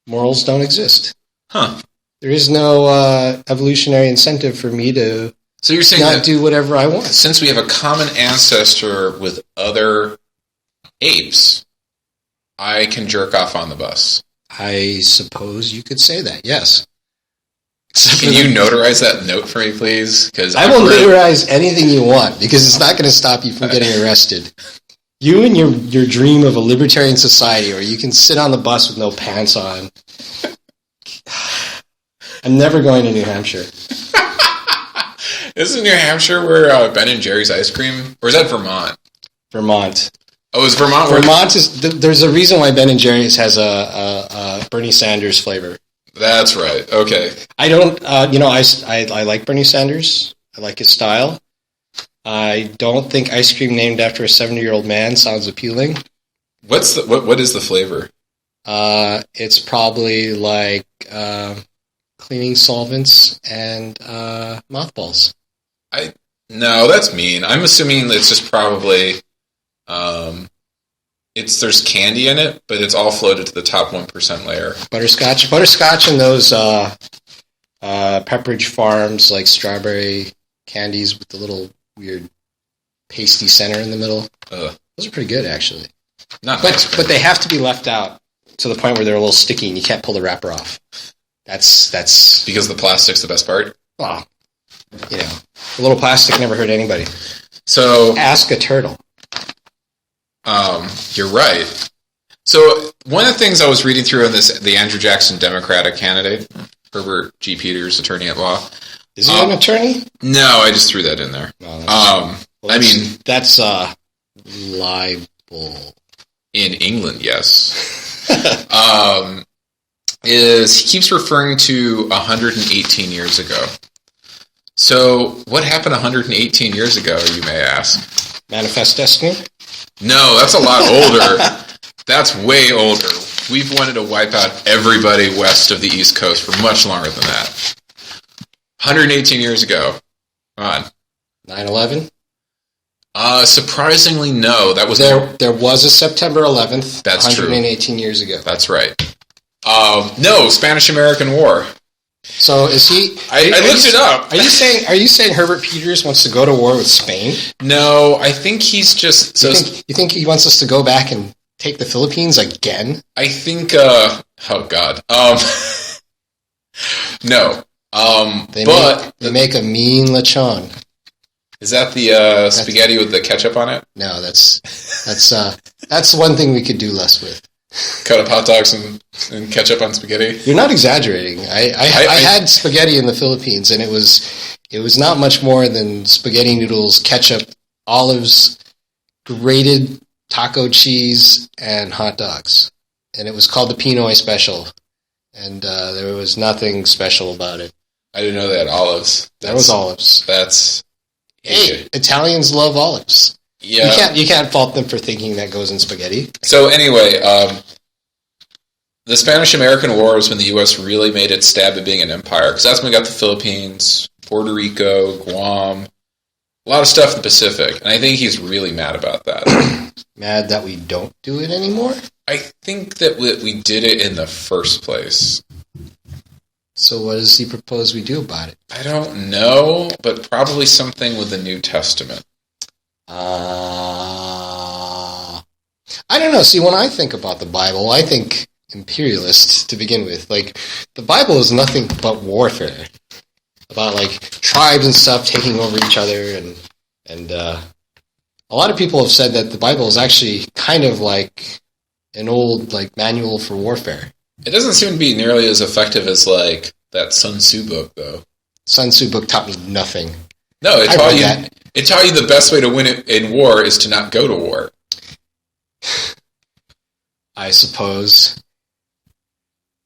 morals don't exist. Huh. There is no evolutionary incentive for me to So you're saying not that do whatever I want. since we have a common ancestor with other apes, I can jerk off on the bus. I suppose you could say that, yes. Can you notarize that note for me, please? Because I will notarize anything you want, because it's not going to stop you from getting arrested. You and your dream of a libertarian society where you can sit on the bus with no pants on. I'm never going to New Hampshire. Isn't New Hampshire where Ben and Jerry's ice cream? Or is that Vermont? Vermont. Oh, is Vermont? Vermont is. There's a reason why Ben and Jerry's has a Bernie Sanders flavor. That's right. Okay. I don't. I like Bernie Sanders. I like his style. I don't think ice cream named after a 70-year-old man sounds appealing. What is the flavor? It's probably like cleaning solvents and mothballs. No, that's mean. I'm assuming it's just probably there's candy in it, but it's all floated to the top 1% layer. Butterscotch, and those Pepperidge Farms like strawberry candies with the little weird pasty center in the middle. Those are pretty good, actually. But they have to be left out to the point where they're a little sticky and you can't pull the wrapper off. That's because the plastic's the best part. Well, a little plastic never hurt anybody. So ask a turtle. You're right. So one of the things I was reading through on the Andrew Jackson Democratic candidate, Herbert G. Peters, attorney at law. Is he an attorney? No, I just threw that in there. That's libel. In England, yes. He keeps referring to 118 years ago. So what happened 118 years ago, you may ask? Manifest Destiny? No, that's a lot older. That's way older. We've wanted to wipe out everybody west of the East Coast for much longer than that. 118 years ago. Come on. 9/11? Surprisingly, no. That was there was a September 11th. That's 118 years ago. That's right. No, Spanish-American War. So is he? I looked it up. Are you saying Herbert Peters wants to go to war with Spain? No, I think he's just. You think he wants us to go back and take the Philippines again? I think. Oh God. No. They make a mean lechon. Is that the spaghetti with the ketchup on it? No, that's one thing we could do less with. Cut up hot dogs and ketchup on spaghetti. You're not exaggerating. I had spaghetti in the Philippines, and it was not much more than spaghetti noodles, ketchup, olives, grated taco cheese, and hot dogs. And it was called the Pinoy Special, and there was nothing special about it. I didn't know they had olives. That was olives. Hey, Italians love olives. Yeah. You can't fault them for thinking that goes in spaghetti. So anyway, the Spanish-American War was when the U.S. really made its stab at being an empire, because that's when we got the Philippines, Puerto Rico, Guam, a lot of stuff in the Pacific, and I think he's really mad about that. Mad that we don't do it anymore? I think that we did it in the first place. So what does he propose we do about it? I don't know, but probably something with the New Testament. I don't know. See, when I think about the Bible, I think imperialist to begin with. Like, the Bible is nothing but warfare. About, like, tribes and stuff taking over each other. And a lot of people have said that the Bible is actually kind of like an old, like, manual for warfare. It doesn't seem to be nearly as effective as, like, that Sun Tzu book, though. Sun Tzu book taught me nothing. No, it taught you the best way to win it in war is to not go to war. I suppose.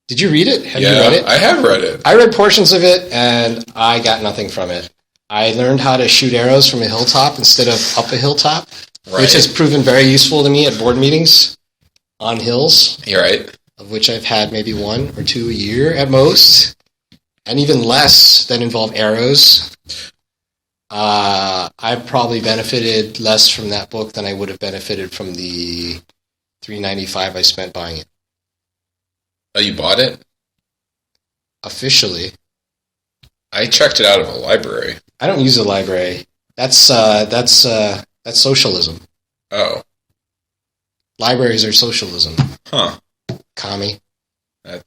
Did you read it? Have you read it? I have read it. I read portions of it, and I got nothing from it. I learned how to shoot arrows from a hilltop instead of up a hilltop, which has proven very useful to me at board meetings on hills. You're right. Of which I've had maybe 1 or 2 a year at most, and even less that involve arrows. I probably benefited less from that book than I would have benefited from the $3.95 I spent buying it. Oh, you bought it? Officially. I checked it out of a library. I don't use a library. That's socialism. Oh. Libraries are socialism. Huh. Commie. It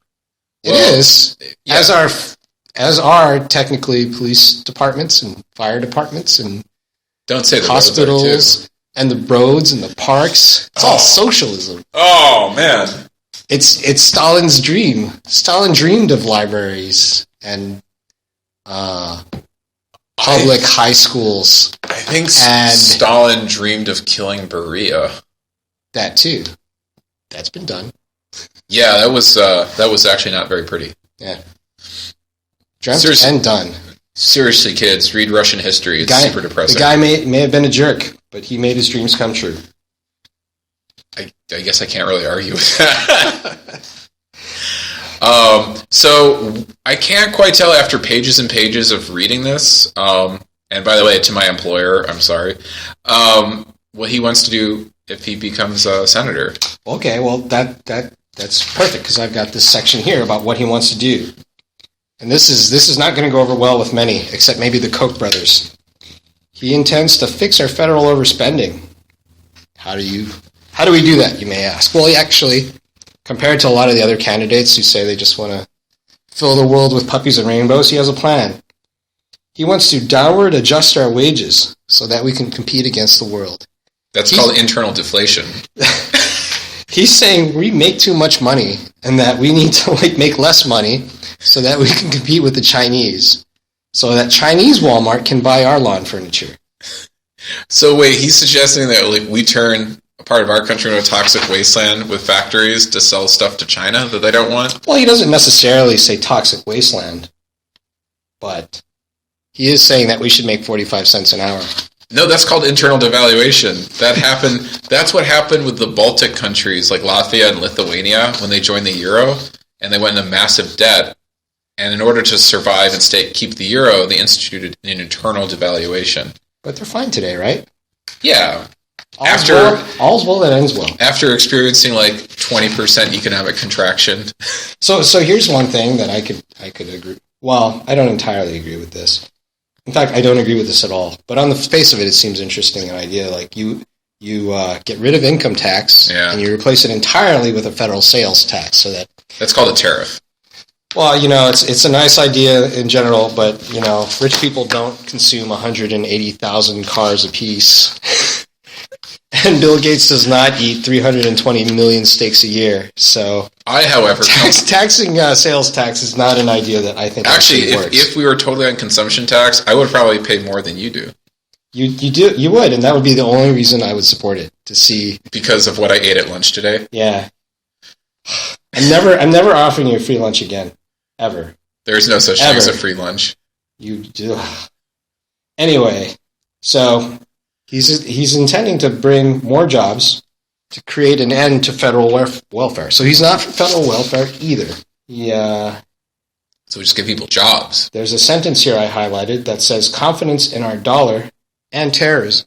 is. Yeah. As are technically police departments and fire departments and don't say the hospitals and the roads and the parks. It's all socialism. Oh man. It's Stalin's dream. Stalin dreamed of libraries and public high schools. I think Stalin dreamed of killing Beria. That too. That's been done. Yeah, that was actually not very pretty. Yeah. Dreamt and done. Seriously, kids, read Russian history. It's super depressing. The guy may have been a jerk, but he made his dreams come true. I guess I can't really argue with that. So I can't quite tell after pages and pages of reading this, and by the way, to my employer, I'm sorry, what he wants to do if he becomes a senator. Okay, well, that's perfect, because I've got this section here about what he wants to do. And this is not going to go over well with many, except maybe the Koch brothers. He intends to fix our federal overspending. How do we do that, you may ask? Well, actually, compared to a lot of the other candidates who say they just want to fill the world with puppies and rainbows, he has a plan. He wants to downward adjust our wages so that we can compete against the world. That's called internal deflation. He's saying we make too much money and that we need to make less money so that we can compete with the Chinese. So that Chinese Walmart can buy our lawn furniture. So wait, he's suggesting that we turn a part of our country into a toxic wasteland with factories to sell stuff to China that they don't want? Well, he doesn't necessarily say toxic wasteland, but he is saying that we should make 45 cents an hour. No, that's called internal devaluation. That's what happened with the Baltic countries like Latvia and Lithuania when they joined the euro, and they went into massive debt. And in order to survive and keep the euro, they instituted an internal devaluation. But they're fine today, right? Yeah. All's well that ends well. After experiencing 20% economic contraction. So here's one thing that I could agree. Well, I don't entirely agree with this. In fact, I don't agree with this at all. But on the face of it, it seems interesting, an idea. You get rid of income tax, and you replace it entirely with a federal sales tax. That's called a tariff. Well, it's a nice idea in general, but, rich people don't consume 180,000 cars apiece. And Bill Gates does not eat 320 million steaks a year. So, however, taxing sales tax is not an idea that I think actually works. If we were totally on consumption tax, I would probably pay more than you do. You would, and that would be the only reason I would support it, to see because of what I ate at lunch today. Yeah, I'm never offering you a free lunch again, ever. There's no such thing as a free lunch. You do. Anyway, so. He's intending to bring more jobs to create an end to federal welfare. So he's not for federal welfare either. So we just give people jobs. There's a sentence here I highlighted that says confidence in our dollar and terrorism.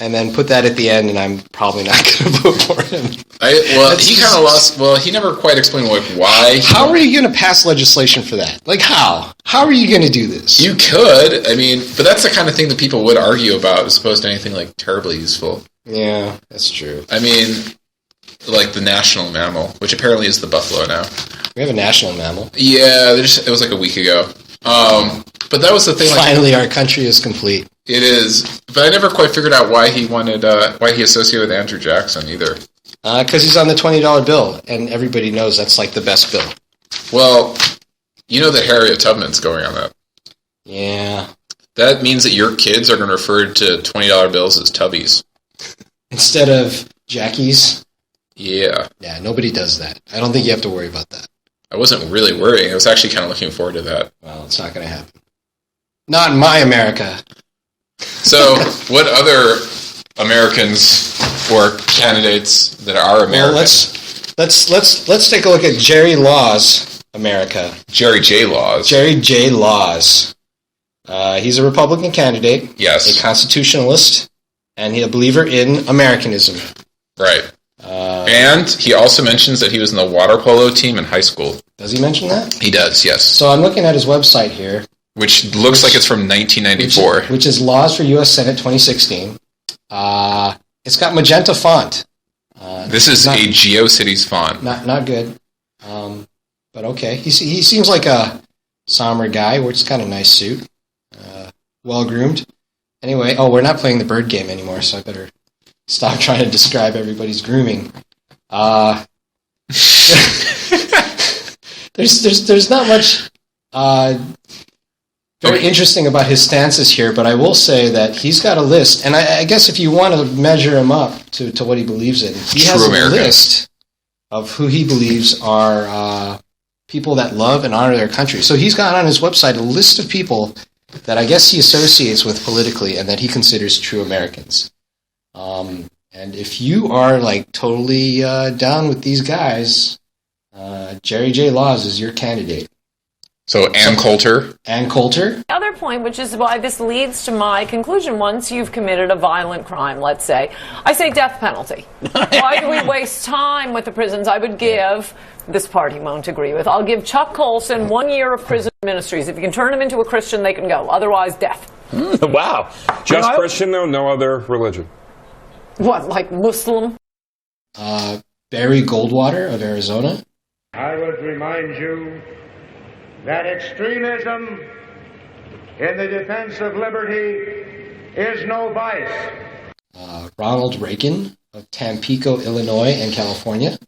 and then put that at the end, and I'm probably not going to vote for him. He kind of lost. Well, he never quite explained why. How are you going to pass legislation for that? Like, how? How are you going to do this? You could. I mean, but that's the kind of thing that people would argue about as opposed to anything like terribly useful. Yeah, that's true. I mean, like the national mammal, which apparently is the buffalo now. We have a national mammal. Yeah, it was like a week ago. But that was the thing. Finally, our country is complete. It is, but I never quite figured out why he associated with Andrew Jackson either. Because he's on the $20 bill, and everybody knows that's like the best bill. Well, you know that Harriet Tubman's going on that. Yeah. That means that your kids are going to refer to $20 bills as Tubbies. Instead of Jackies? Yeah. Yeah, nobody does that. I don't think you have to worry about that. I wasn't really worrying. I was actually kind of looking forward to that. Well, it's not going to happen. Not in my America. So, what other Americans or candidates that are American? Well, let's take a look at Jerry Law's America. Jerry J. Laws. Jerry J. Laws. He's a Republican candidate. Yes. A constitutionalist, and a believer in Americanism. Right. And he also mentions that he was in the water polo team in high school. Does he mention that? He does, yes. So I'm looking at his website here. Which looks like it's from 1994. Which is Laws for U.S. Senate 2016. It's got magenta font. This is a GeoCities font. Not good. But okay. He seems like a somber guy. Wears kind of nice suit. Well-groomed. Anyway, we're not playing the bird game anymore, so I better stop trying to describe everybody's grooming. There's not much very interesting about his stances here, but I will say that he's got a list, and I guess if you want to measure him up to what he believes in, he has a list of who he believes are people that love and honor their country. So he's got on his website a list of people that I guess he associates with politically and that he considers true Americans. And if you are like totally down with these guys, Jerry J. Laws is your candidate. So Ann Coulter. Ann Coulter. Other point, which is why this leads to my conclusion, once you've committed a violent crime, let's say, I say death penalty. Why do we waste time with the prisons? I would give, this party won't agree with, I'll give Chuck Colson 1 year of prison ministries. If you can turn him into a Christian, they can go. Otherwise, death. Wow. Just Christian, though? No other religion? What, like Muslim? Barry Goldwater of Arizona. I would remind you that extremism in the defense of liberty is no vice. Ronald Reagan of Tampico, Illinois and California.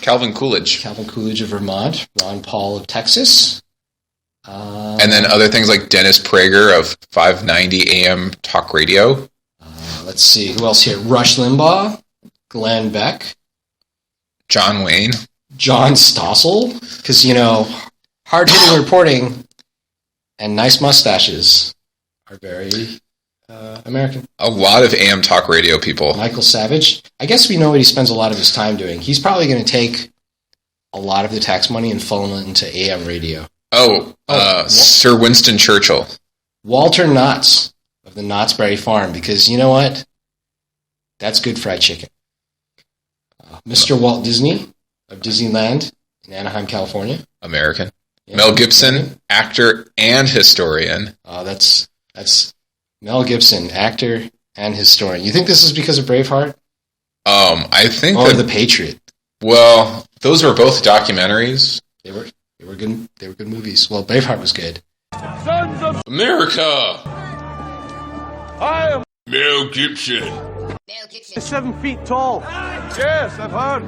Calvin Coolidge. Calvin Coolidge of Vermont. Ron Paul of Texas. And then other things like Dennis Prager of 590 AM Talk Radio. Let's see, who else here? Rush Limbaugh, Glenn Beck. John Wayne. John Stossel, because, hard-hitting reporting and nice mustaches are very American. A lot of AM Talk Radio people. Michael Savage. I guess we know what he spends a lot of his time doing. He's probably going to take a lot of the tax money and funnel it into AM radio. Sir Winston Churchill. Walter Knotts of the Knott's Berry Farm, because you know what? That's good fried chicken. Mr. Walt Disney of Disneyland in Anaheim, California. American. Yeah, Mel Gibson, actor and historian. That's Mel Gibson, actor and historian. You think this is because of Braveheart? I think or The Patriot. Well, those were both documentaries. They were good. They were good movies. Well, Braveheart was good. Sons of America. I am Mel Gibson. He's 7 feet tall. Yes, I've heard.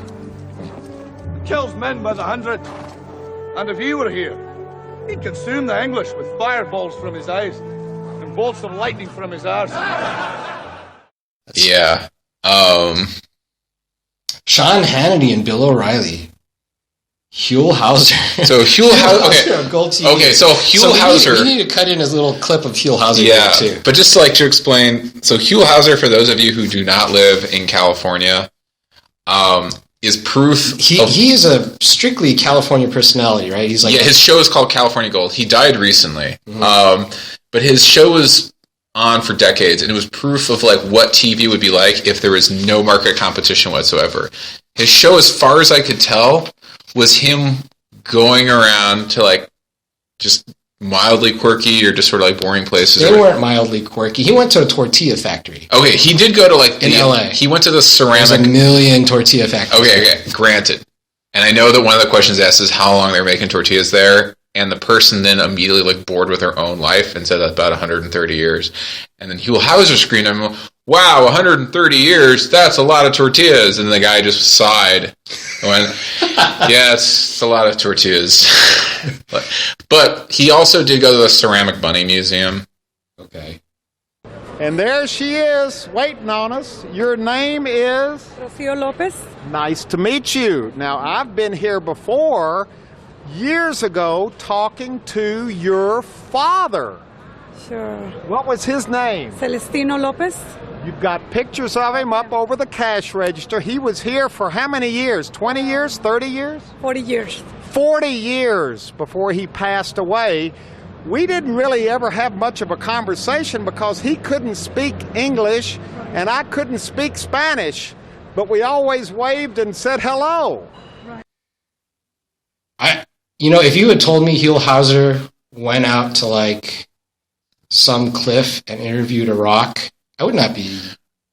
He kills men by the hundred. And if he were here, he'd consume the English with fireballs from his eyes and bolts of lightning from his arse. Yeah. Sean Hannity and Bill O'Reilly. Huell Hauser. So Huell Hauser. Okay, so Huell Hauser. We need to cut in his little clip of Huell Hauser. Yeah, too. But just to explain, so Huell Hauser, for those of you who do not live in California, is proof. He is a strictly California personality, right? He's like his show is called California Gold. He died recently, but his show was on for decades, and it was proof of like what TV would be like if there was no market competition whatsoever. His show, as far as I could tell, was him going around to like just mildly quirky or just sort of like boring places. They weren't mildly quirky. He went to a tortilla factory. Okay, he did go to like in LA. He went to the ceramic. There's a million tortilla factories. Okay, granted. And I know that one of the questions asked is how long they're making tortillas there, and the person then immediately like bored with her own life and said that's about 130 years. And then Huell Hauser screamed at him, "Wow, 130 years, that's a lot of tortillas." And the guy just sighed and went, "Yeah, it's a lot of tortillas." But he also did go to the Ceramic Bunny Museum. Okay. And there she is, waiting on us. Your name is? Rocío López. Nice to meet you. Now, I've been here before, years ago, talking to your father. Sure. What was his name? Celestino López. You've got pictures of him up over the cash register. He was here for how many years? 20 years? 30 years? 40 years. 40 years before he passed away. We didn't really ever have much of a conversation because he couldn't speak English and I couldn't speak Spanish, but we always waved and said hello. If you had told me Huell Hauser went out to like some cliff and interviewed a rock, I would not be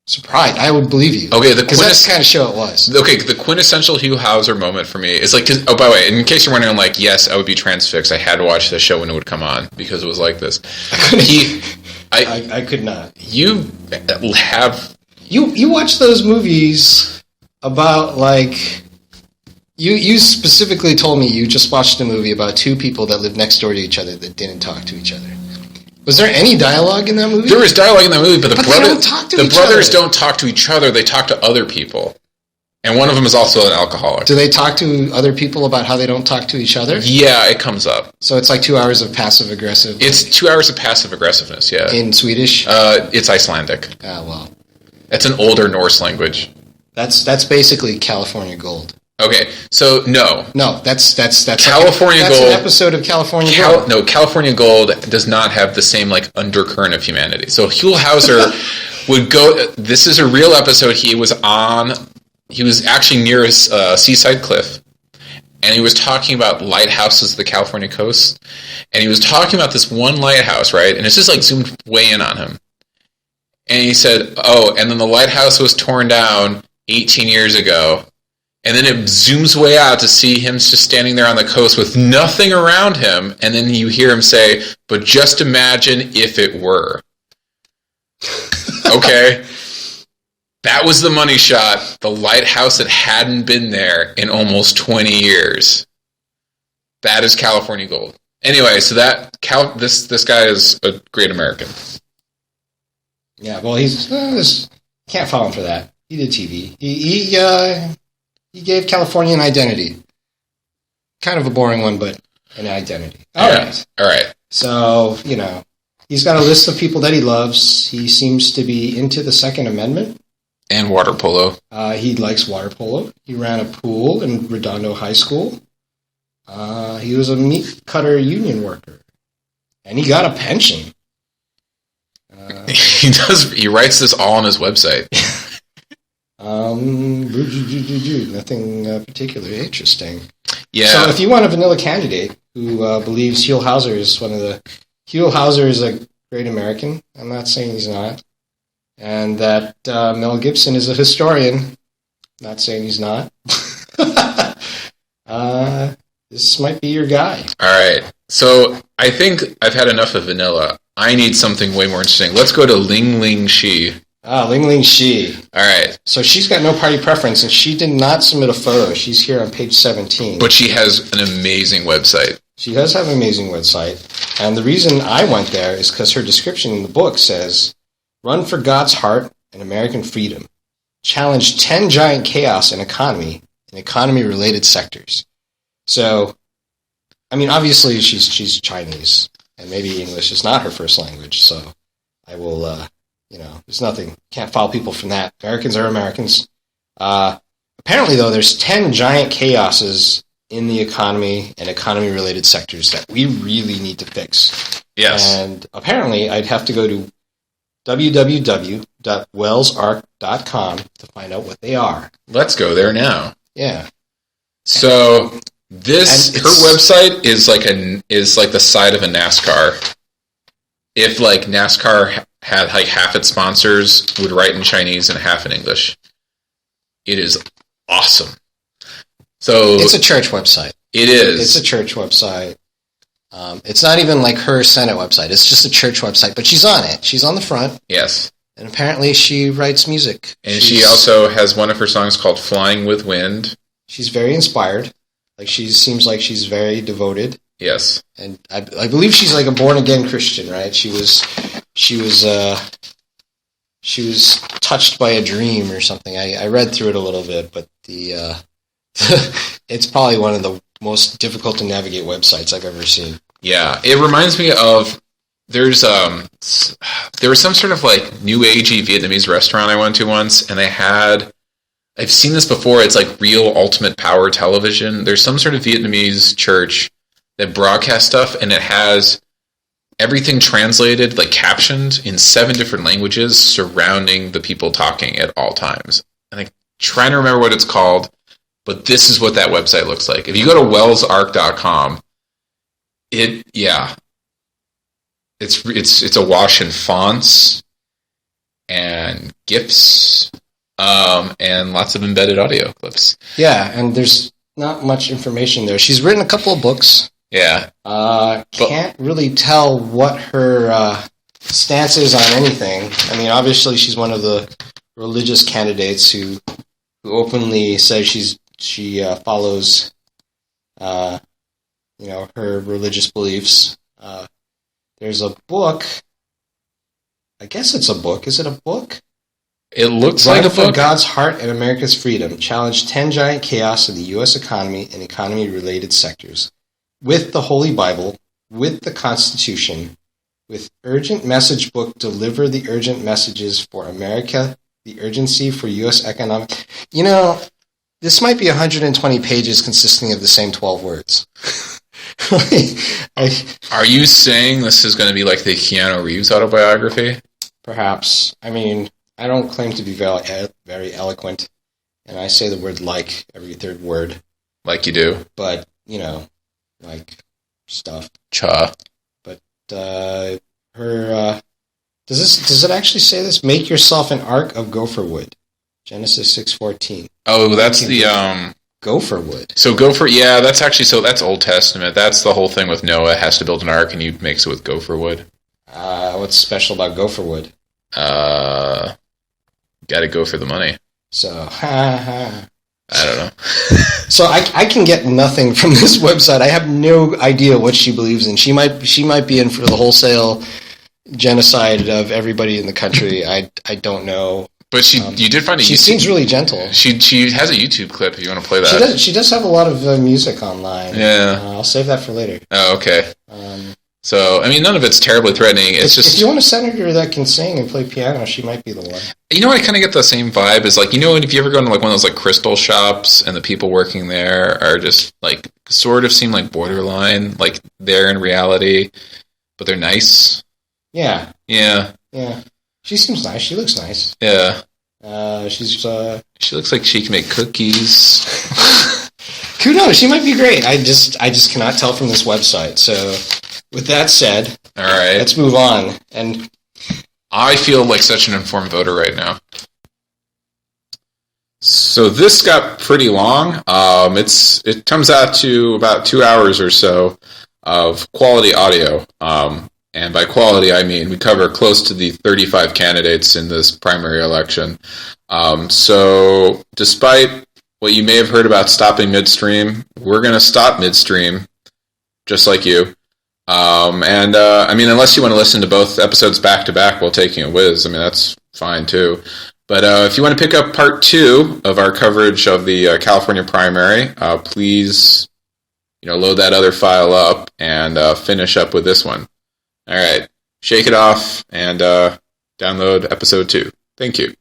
surprised. I would believe you. Okay, because that's the kind of show it was. Okay, the quintessential Huell Hauser moment for me is like, by the way, in case you're wondering, like, yes, I would be transfixed. I had to watch the show when it would come on because it was like this. I could not. You have... You watch those movies about, like... You specifically told me you just watched a movie about two people that lived next door to each other that didn't talk to each other. Was there any dialogue in that movie? There was dialogue in that movie, but the brothers other. don't talk to each other. They talk to other people. And one of them is also an alcoholic. Do they talk to other people about how they don't talk to each other? Yeah, it comes up. So it's like 2 hours of passive-aggressive... It's 2 hours of passive-aggressiveness, yeah. In Swedish? It's Icelandic. Ah, well. It's an older Norse language. That's basically California Gold. Okay, so no. No, that's California Gold. That's an episode of California Gold. No, California Gold does not have the same like undercurrent of humanity. So Huell Hauser would go. This is a real episode. He was actually near a seaside cliff, and he was talking about lighthouses of the California coast, and he was talking about this one lighthouse, right? And it's just like zoomed way in on him, and he said, "Oh, and then the lighthouse was torn down 18 years ago." And then it zooms way out to see him just standing there on the coast with nothing around him. And then you hear him say, "But just imagine if it were." Okay. That was the money shot. The lighthouse that hadn't been there in almost 20 years. That is California Gold. Anyway, so this guy is a great American. Yeah, well, he's can't follow him for that. He did TV. He gave California an identity. Kind of a boring one, but an identity. All right. So, he's got a list of people that he loves. He seems to be into the Second Amendment. And water polo. He likes water polo. He ran a pool in Redondo High School. He was a meat cutter union worker. And he got a pension. He does. He writes this all on his website. Nothing particularly interesting. Yeah. So if you want a vanilla candidate who believes Huell Hauser is Huell Hauser is a great American. I'm not saying he's not. And that Mel Gibson is a historian. Not saying he's not. This might be your guy. All right. So I think I've had enough of vanilla. I need something way more interesting. Let's go to Ling Ling Shi. Ling Ling Shi. All right. So she's got no party preference, and she did not submit a photo. She's here on page 17. But she has an amazing website. She does have an amazing website. And the reason I went there is because her description in the book says, "Run for God's heart and American freedom. Challenge 10 giant chaos in economy-related sectors." So, I mean, obviously she's Chinese, and maybe English is not her first language. So I will... there's nothing. Can't follow people from that. Americans are Americans. Apparently, though, there's 10 giant chaoses in the economy and economy-related sectors that we really need to fix. Yes. And apparently, I'd have to go to www.wellsarc.com to find out what they are. Let's go there now. Yeah. So her website is like the side of a NASCAR. If like NASCAR had like half its sponsors would write in Chinese and half in English. It is awesome. So it's a church website. It is. It's a church website. It's not even like her Senate website. It's just a church website, but she's on it. She's on the front. Yes. And apparently she writes music. And she also has one of her songs called Flying with Wind. She's very inspired. Like she seems like she's very devoted. Yes. And I believe she's like a born again Christian, right? She was touched by a dream or something. I read through it a little bit, but it's probably one of the most difficult to navigate websites I've ever seen. Yeah, it reminds me of there was some sort of like new agey Vietnamese restaurant I went to once, and I've seen this before. It's like real ultimate power television. There's some sort of Vietnamese church that broadcasts stuff, and it has everything translated, like captioned in 7 different languages surrounding the people talking at all times. And I'm trying to remember what it's called, but this is what that website looks like. If you go to wellsarc.com, it's a wash in fonts and GIFs and lots of embedded audio clips. Yeah, and there's not much information there. She's written a couple of books. Yeah. Can't really tell what her stance is on anything. I mean, obviously she's one of the religious candidates who openly says she follows her religious beliefs. There's a book. I guess it's a book. Is it a book? It looks like a book. For God's Heart and America's Freedom. Challenge 10 giant chaos of the U.S. economy and economy-related sectors. With the Holy Bible, with the Constitution, with urgent message book, deliver the urgent messages for America, the urgency for U.S. economic... You know, this might be 120 pages consisting of the same 12 words. Are you saying this is going to be like the Keanu Reeves autobiography? Perhaps. I mean, I don't claim to be very eloquent, and I say the word like every third word. Like you do. But, you know, like stuff. Cha. But her... Does it actually say this? Make yourself an ark of gopher wood. Genesis 6:14. Oh, that's the... Gopher wood. So gopher, yeah, that's Old Testament. That's the whole thing with Noah has to build an ark, and he makes it with gopher wood. What's special about gopher wood? Got to go for the money. So, I don't know. So I can get nothing from this website. I have no idea what she believes in. She might be in for the wholesale genocide of everybody in the country. I don't know. But you did find she seems really gentle. She has a YouTube clip if you want to play that. She does have a lot of music online. Yeah. I'll save that for later. Oh, okay. So, I mean, none of it's terribly threatening. It's just... If you want a senator that can sing and play piano, she might be the one. You know what? I kind of get the same vibe as, like, you know, if you ever go into, like, one of those, like, crystal shops and the people working there are just, like, sort of seem like borderline, like, they're in reality, but they're nice. Yeah. Yeah. Yeah. She seems nice. She looks nice. Yeah. She looks like she can make cookies. Who knows? She might be great. I just cannot tell from this website. So, with that said, all right, let's move on. And I feel like such an informed voter right now. So this got pretty long. It comes out to about 2 hours or so of quality audio. And by quality, I mean we cover close to the 35 candidates in this primary election. So despite what you may have heard about stopping midstream, we're going to stop midstream, just like you. I mean, unless you want to listen to both episodes back to back while taking a whiz, I mean, that's fine too. But if you want to pick up part 2 of our coverage of the California primary, please, load that other file up and finish up with this one. All right, shake it off and download episode 2. Thank you.